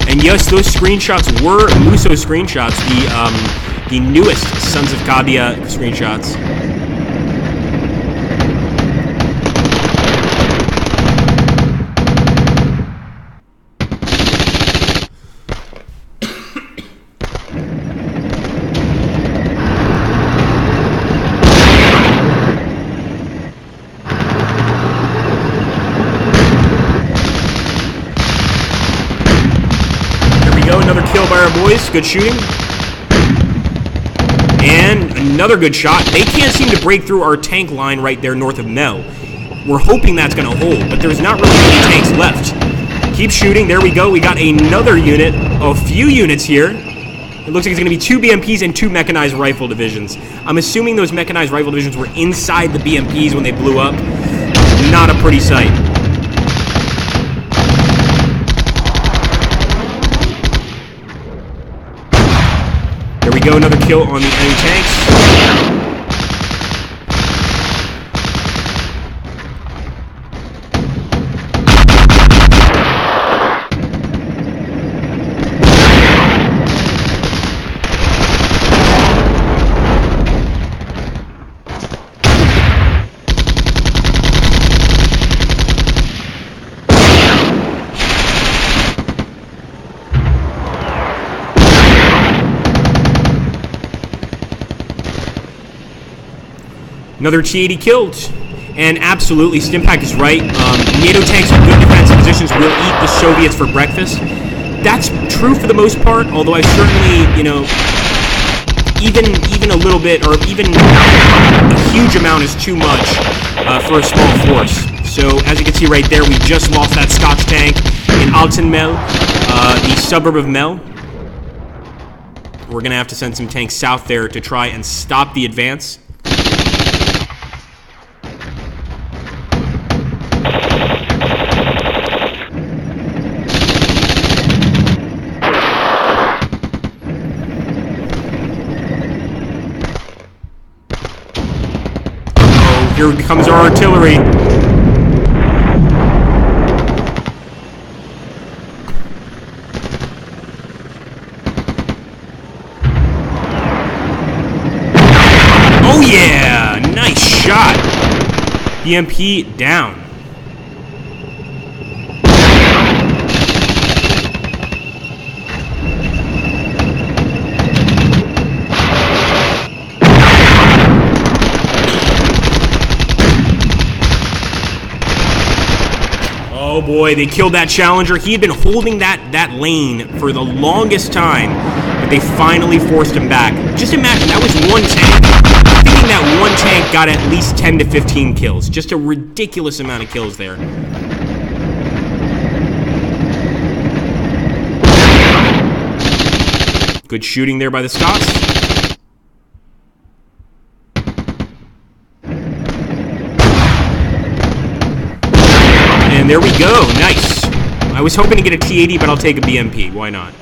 And yes, those screenshots were Muso screenshots, the newest Sons of Kaguya screenshots. Another kill by our boys. Good shooting. And another good shot. They can't seem to break through our tank line right there north of Mel. We're hoping that's going to hold, but there's not really any tanks left. Keep shooting. There we go. We got another unit. A few units here. It looks like it's going to be 2 BMPs and 2 mechanized rifle divisions. I'm assuming those mechanized rifle divisions were inside the BMPs when they blew up. Not a pretty sight. There we go, another kill on the enemy tanks. Another T-80 killed. And absolutely, Stimpack is right. NATO tanks in good defensive positions will eat the Soviets for breakfast. That's true for the most part, although I certainly, you know, even a little bit, or even a huge amount is too much for a small force. So, as you can see right there, we just lost that Scots tank in Altenmel, the suburb of Mel. We're going to have to send some tanks south there to try and stop the advance. Here comes our artillery. Oh yeah! Nice shot! BMP down. Oh boy, they killed that Challenger. He had been holding that lane for the longest time, but they finally forced him back. Just imagine, that was one tank. I'm thinking that one tank got at least 10 to 15 kills. Just a ridiculous amount of kills there. Good shooting there by the Scots. And there we go. Nice. I was hoping to get a T-80, but I'll take a BMP. Why not?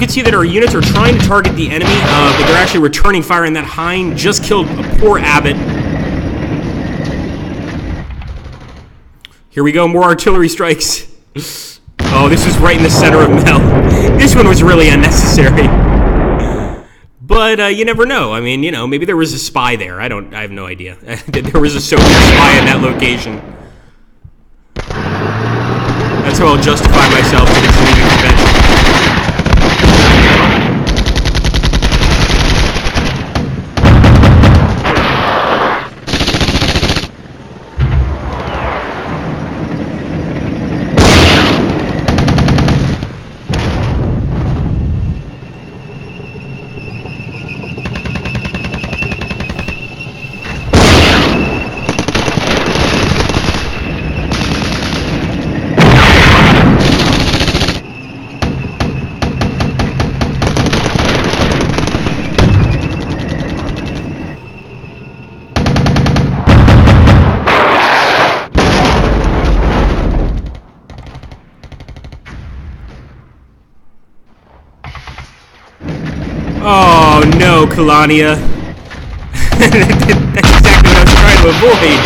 might see that our units are trying to target the enemy, but they're actually returning fire, and that Hind just killed a poor Abbott. Here we go, more artillery strikes. Oh, this is right in the center of Mel. This one was really unnecessary. But you never know. I mean, maybe there was a spy there. I have no idea. There was a Soviet spy in that location. That's how I'll justify myself to the Geneva Convention. Oh no, Kalania. That's exactly what I was trying to avoid.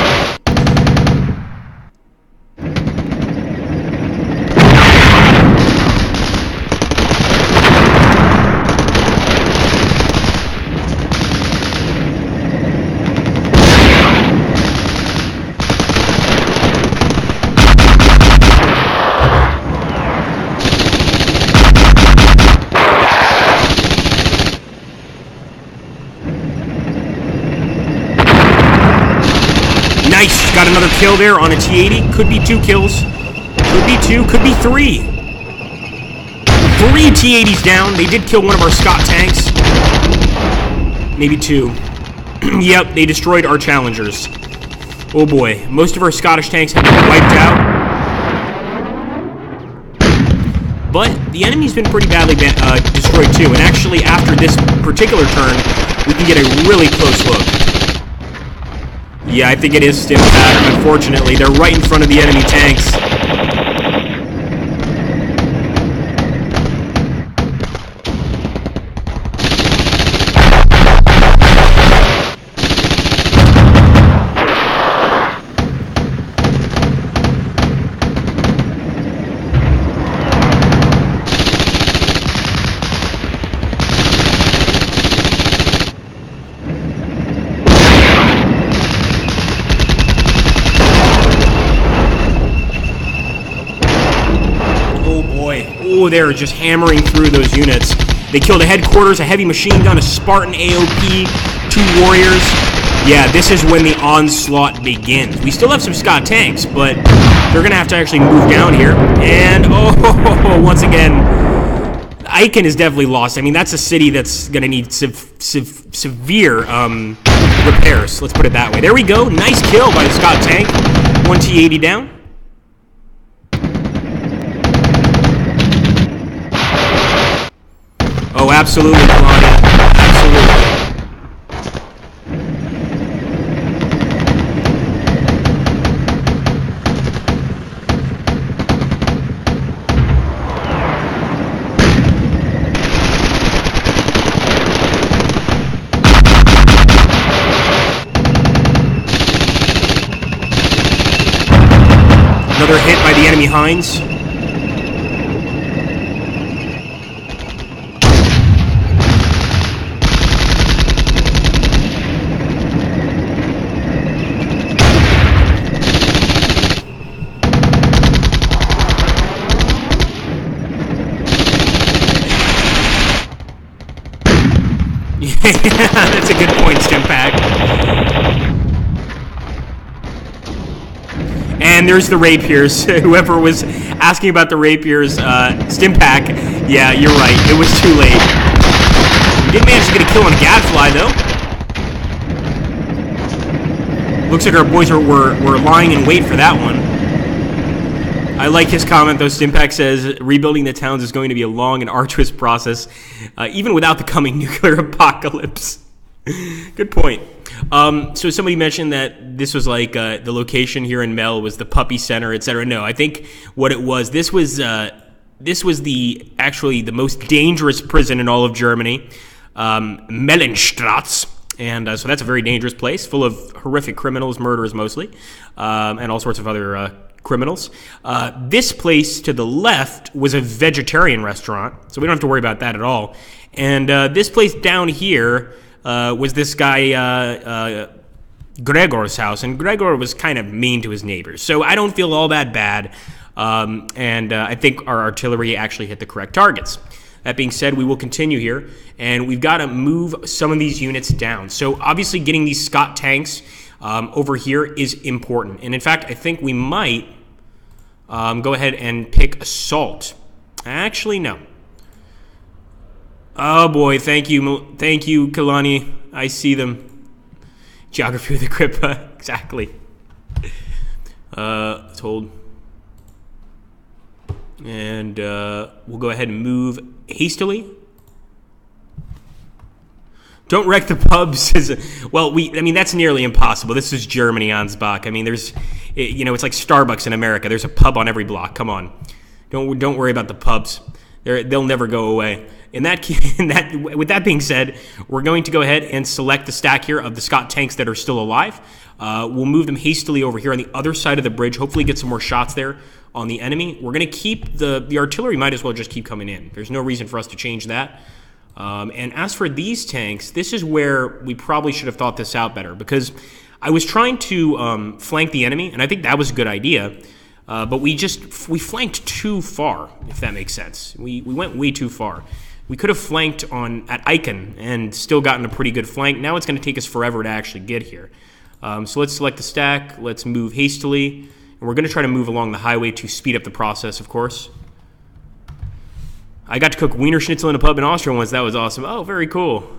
Nice! Got another kill there on a T-80. Could be 2 kills. Could be 2. Could be 3. 3 T-80s down. They did kill one of our Scott tanks. Maybe 2. Yep, they destroyed our Challengers. Oh boy. Most of our Scottish tanks have been wiped out. But the enemy's been pretty badly destroyed too. And actually, after this particular turn, we can get a really close look. Yeah, I think it is Stimpack. Unfortunately, they're right in front of the enemy tanks. Oh, they're just hammering through those units. They killed a headquarters, a heavy machine gun, a Spartan AOP, 2 warriors. Yeah, this is when the onslaught begins. We still have some Scott tanks, but they're going to have to actually move down here. And, oh, once again, Aachen is definitely lost. I mean, that's a city that's going to need severe repairs. Let's put it that way. There we go. Nice kill by the Scott tank. 1 T-80 down. Oh, absolutely, Claudia. Absolutely. Another hit by the enemy Hinds. That's a good point, Stimpack. And there's the rapiers. Whoever was asking about the rapiers, Stimpack, yeah, you're right. It was too late. We did manage to get a kill on a gadfly, though. Looks like our boys were lying in wait for that one. I like his comment, though. Stimpack says, rebuilding the towns is going to be a long and arduous process, even without the coming nuclear apocalypse. Good point. So somebody mentioned that this was like the location here in Mel was the Puppy Center, etc. No, I think what it was, this was this was actually the most dangerous prison in all of Germany, Mellenstrasse. And so that's a very dangerous place, full of horrific criminals, murderers mostly, and all sorts of other criminals. This place to the left was a vegetarian restaurant, so we don't have to worry about that at all. And this place down here was this guy Gregor's house, and Gregor was kind of mean to his neighbors. So I don't feel all that bad, and I think our artillery actually hit the correct targets. That being said, we will continue here, and we've got to move some of these units down. So obviously getting these Scott tanks over here is important. And in fact, I think we might go ahead and pick Assault. Actually, no. Oh boy, thank you, Kalani. I see them. Geography of the Kripa, exactly. Let's hold. And we'll go ahead and move hastily. Don't wreck the pubs. I mean, that's nearly impossible. This is Germany, Ansbach. I mean, it's like Starbucks in America. There's a pub on every block. Come on. Don't worry about the pubs. They'll never go away. With that being said, we're going to go ahead and select the stack here of the Scott tanks that are still alive. We'll move them hastily over here on the other side of the bridge. Hopefully get some more shots there on the enemy. We're going to keep the artillery, might as well just keep coming in. There's no reason for us to change that. And as for these tanks, this is where we probably should have thought this out better, because I was trying to flank the enemy, and I think that was a good idea. But we flanked too far, if that makes sense. We went way too far. We could have flanked at Aachen and still gotten a pretty good flank. Now it's going to take us forever to actually get here. So let's select the stack. Let's move hastily. And we're going to try to move along the highway to speed up the process, of course. I got to cook Wiener Schnitzel in a pub in Austria once. That was awesome. Oh, very cool.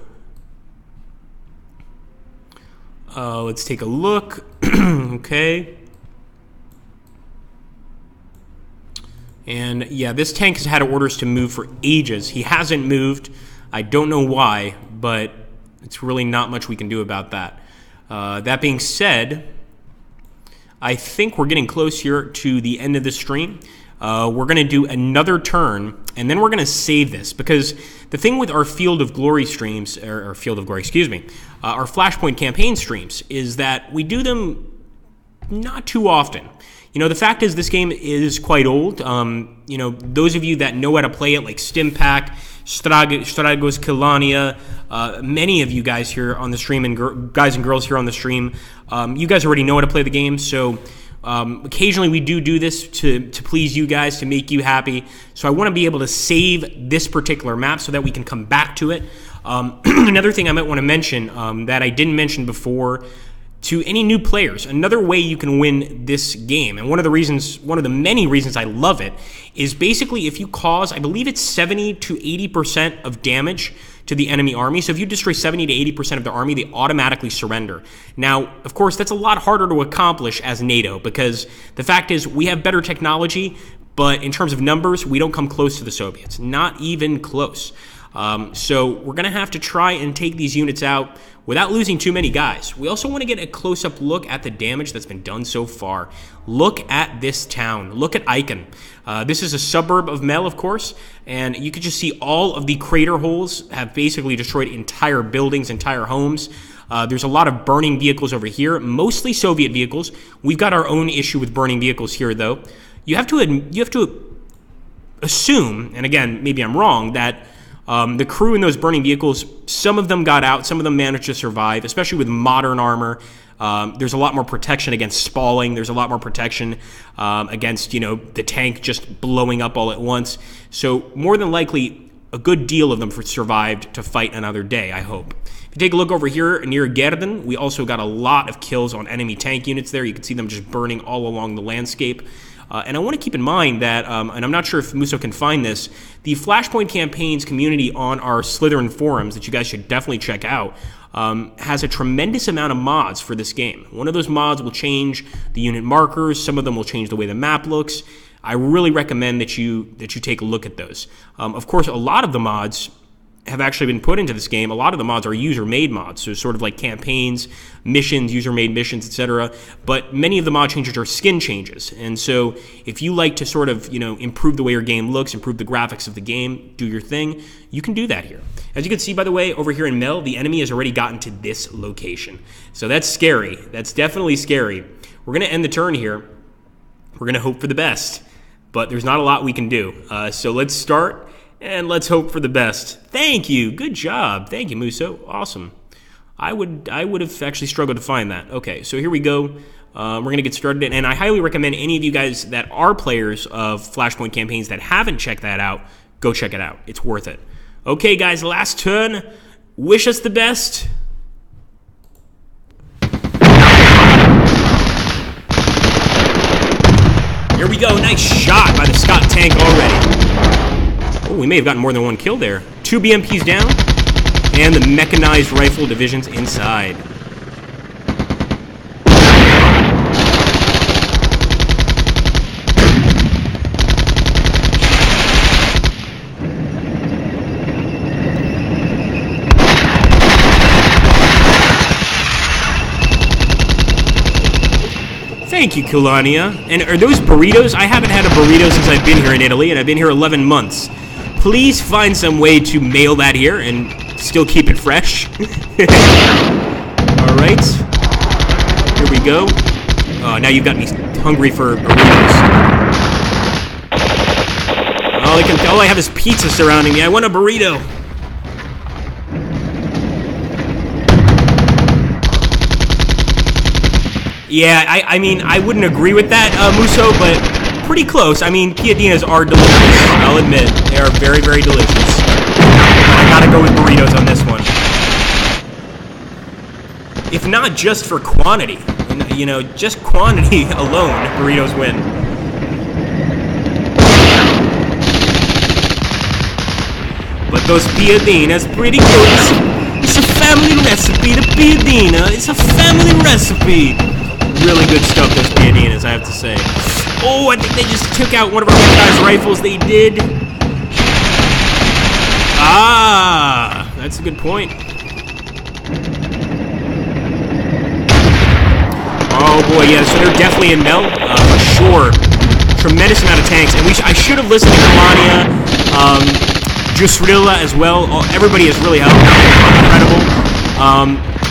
Let's take a look. Okay. And yeah, this tank has had orders to move for ages. He hasn't moved. I don't know why, but it's really not much we can do about that. That being said, I think we're getting close here to the end of the stream. We're going to do another turn, and then we're going to save this, because the thing with our Field of Glory streams, or Field of Glory, excuse me, our Flashpoint Campaign streams, is that we do them not too often. The fact is this game is quite old. Those of you that know how to play it, like Stimpack, Stragos, Kilania, many of you guys here on the stream, and guys and girls here on the stream, you guys already know how to play the game. So occasionally we do this to please you guys, to make you happy. So I want to be able to save this particular map so that we can come back to it. Another thing I might want to mention that I didn't mention before, to any new players, another way you can win this game, and one of the many reasons I love it, is basically if you cause, I believe it's 70 to 80% of damage to the enemy army. So if you destroy 70 to 80% of the army, they automatically surrender. Now, of course, that's a lot harder to accomplish as NATO, because the fact is we have better technology, but in terms of numbers, we don't come close to the Soviets. Not even close. So we're going to have to try and take these units out without losing too many guys. We also want to get a close-up look at the damage that's been done so far. Look at this town. Look at Aachen. This is a suburb of Mel, of course, and you could just see all of the crater holes have basically destroyed entire buildings, entire homes. There's a lot of burning vehicles over here, mostly Soviet vehicles. We've got our own issue with burning vehicles here, though. You have to assume, and again, maybe I'm wrong, that the crew in those burning vehicles, some of them got out, some of them managed to survive, especially with modern armor. There's a lot more protection against spalling. There's a lot more protection against, the tank just blowing up all at once. So more than likely, a good deal of them survived to fight another day, I hope. If you take a look over here near Gerden, we also got a lot of kills on enemy tank units there. You can see them just burning all along the landscape. And I want to keep in mind that, and I'm not sure if Musso can find this, the Flashpoint Campaigns community on our Slytherin forums that you guys should definitely check out has a tremendous amount of mods for this game. One of those mods will change the unit markers. Some of them will change the way the map looks. I really recommend that you take a look at those. Of course, a lot of the mods have actually been put into this game, a lot of the mods are user-made mods, so sort of like campaigns, missions, user-made missions, etc. But many of the mod changes are skin changes, and so if you like to sort of, improve the way your game looks, improve the graphics of the game, do your thing, you can do that here. As you can see, by the way, over here in Mel, the enemy has already gotten to this location. So that's scary. That's definitely scary. We're going to end the turn here. We're going to hope for the best, but there's not a lot we can do. So let's start. And let's hope for the best. Thank you. Good job. Thank you, Muso. Awesome. I would have actually struggled to find that. Okay, so here we go. We're going to get started. And I highly recommend any of you guys that are players of Flashpoint Campaigns that haven't checked that out, go check it out. It's worth it. Okay, guys, last turn. Wish us the best. Here we go. Nice shot by the Scott tank already. Oh, we may have gotten more than one kill there. 2 BMPs down, and the mechanized rifle division's inside. Thank you, Kulania. And are those burritos? I haven't had a burrito since I've been here in Italy, and I've been here 11 months. Please find some way to mail that here and still keep it fresh. All right. Here we go. Oh, now you've got me hungry for burritos. All I have is pizza surrounding me. I want a burrito. Yeah, I mean, I wouldn't agree with that, Muso, but pretty close. I mean, piadinas are delicious. I'll admit, they are very, very delicious. I gotta go with burritos on this one. If not just for quantity, just quantity alone, burritos win. But those piadinas, pretty good. It's a family recipe, the piadina. It's a family recipe. Really good stuff, those piadinas, I have to say. Oh, I think they just took out one of our mechanized rifles. They did. Ah, that's a good point. Oh boy, yeah, so they're definitely in Mel, for sure. Tremendous amount of tanks, and I should have listened to Kalania, Jusrilla as well. Everybody has really helped. Incredible.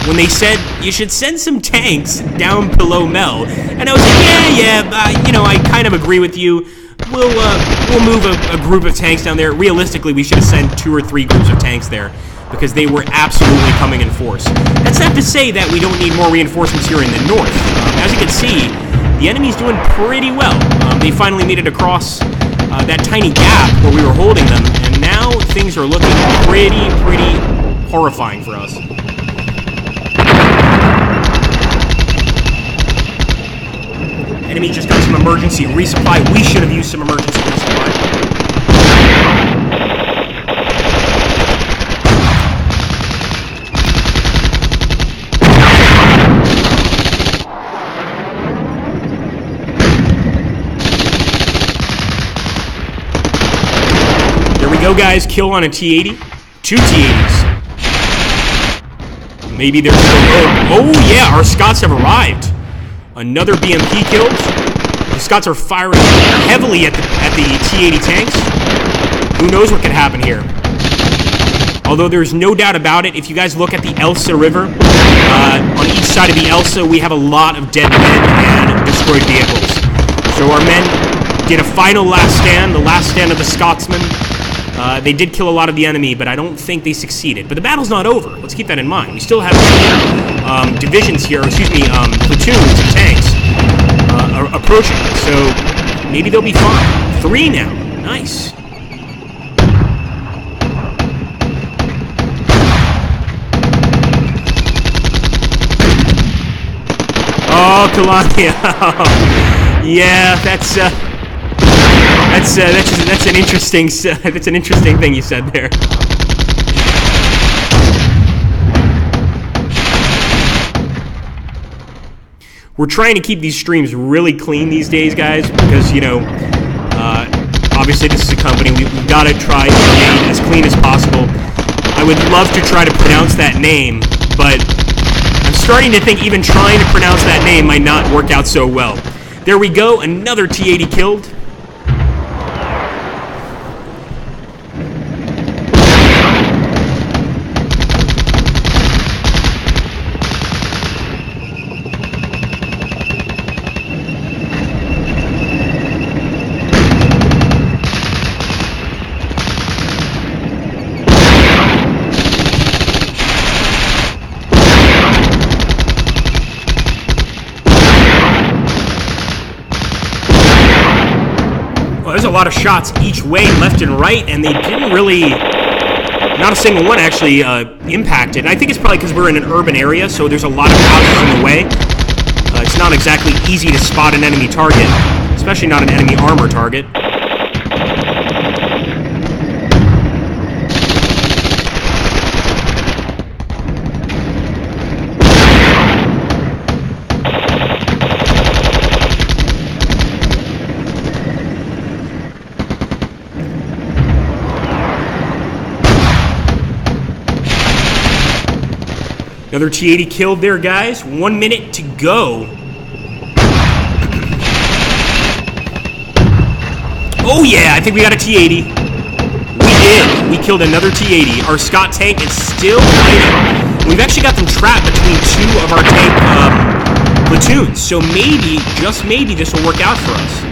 When they said you should send some tanks down below Mel, and I was like, yeah, I kind of agree with you. We'll move a group of tanks down there. Realistically, we should have sent 2 or 3 groups of tanks there because they were absolutely coming in force. That's not to say that we don't need more reinforcements here in the north. As you can see, the enemy's doing pretty well. They finally made it across that tiny gap where we were holding them, and now things are looking pretty horrifying for us. Enemy just got some emergency resupply. We should have used some emergency resupply. There we go, guys. Kill on a T-80. 2 T-80s. Maybe they're still... Oh, yeah, our Scots have arrived. Another BMP killed. The Scots are firing heavily at the T-80 tanks. Who knows what could happen here? Although there's no doubt about it, if you guys look at the Elsa River, on each side of the Elsa, we have a lot of dead men and destroyed vehicles. So our men did a final last stand, the last stand of the Scotsmen. They did kill a lot of the enemy, but I don't think they succeeded. But the battle's not over. Let's keep that in mind. We still have divisions here, platoons of tanks approaching. So maybe they'll be fine. 3 now. Nice. Oh, Kalania. Yeah, that's an interesting thing you said there. We're trying to keep these streams really clean these days, guys, because obviously this is a company. We've got to try to remain as clean as possible. I would love to try to pronounce that name, but I'm starting to think even trying to pronounce that name might not work out so well. There we go, another T-80 killed. There's a lot of shots each way, left and right, and they didn't really, not a single one actually impacted. And I think it's probably because we're in an urban area, so there's a lot of houses in the way. It's not exactly easy to spot an enemy target, especially not an enemy armor target. Another T-80 killed there, guys. 1 minute to go. Oh, yeah, I think we got a T-80. We did. We killed another T-80. Our Scott tank is still fighting. We've actually got them trapped between two of our tank platoons. So maybe, just maybe, this will work out for us.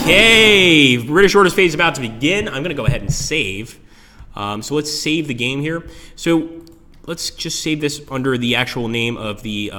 Okay. British Orders phase is about to begin. I'm going to go ahead and save. So let's save the game here. So let's just save this under the actual name of the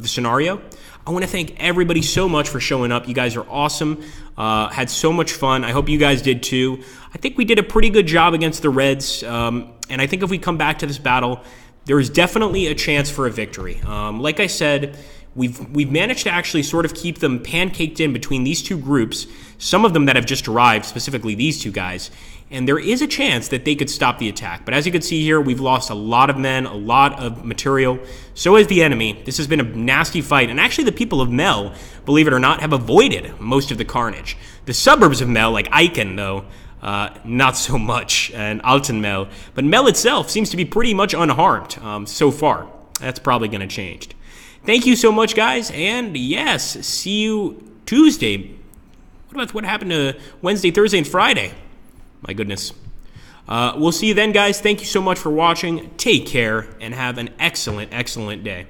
scenario. I want to thank everybody so much for showing up. You guys are awesome. Had so much fun. I hope you guys did too. I think we did a pretty good job against the Reds. And I think if we come back to this battle, there is definitely a chance for a victory. Like I said, we've managed to actually sort of keep them pancaked in between these two groups, some of them that have just arrived, specifically these two guys, and there is a chance that they could stop the attack. But as you can see here, we've lost a lot of men, a lot of material. So has the enemy. This has been a nasty fight, and actually the people of Mel, believe it or not, have avoided most of the carnage. The suburbs of Mel, like Eichen, though, not so much, and Altenmel. But Mel itself seems to be pretty much unharmed so far. That's probably going to change. Thank you so much, guys, and yes, see you Tuesday. What happened to Wednesday, Thursday, and Friday? My goodness. We'll see you then, guys. Thank you so much for watching. Take care, and have an excellent, excellent day.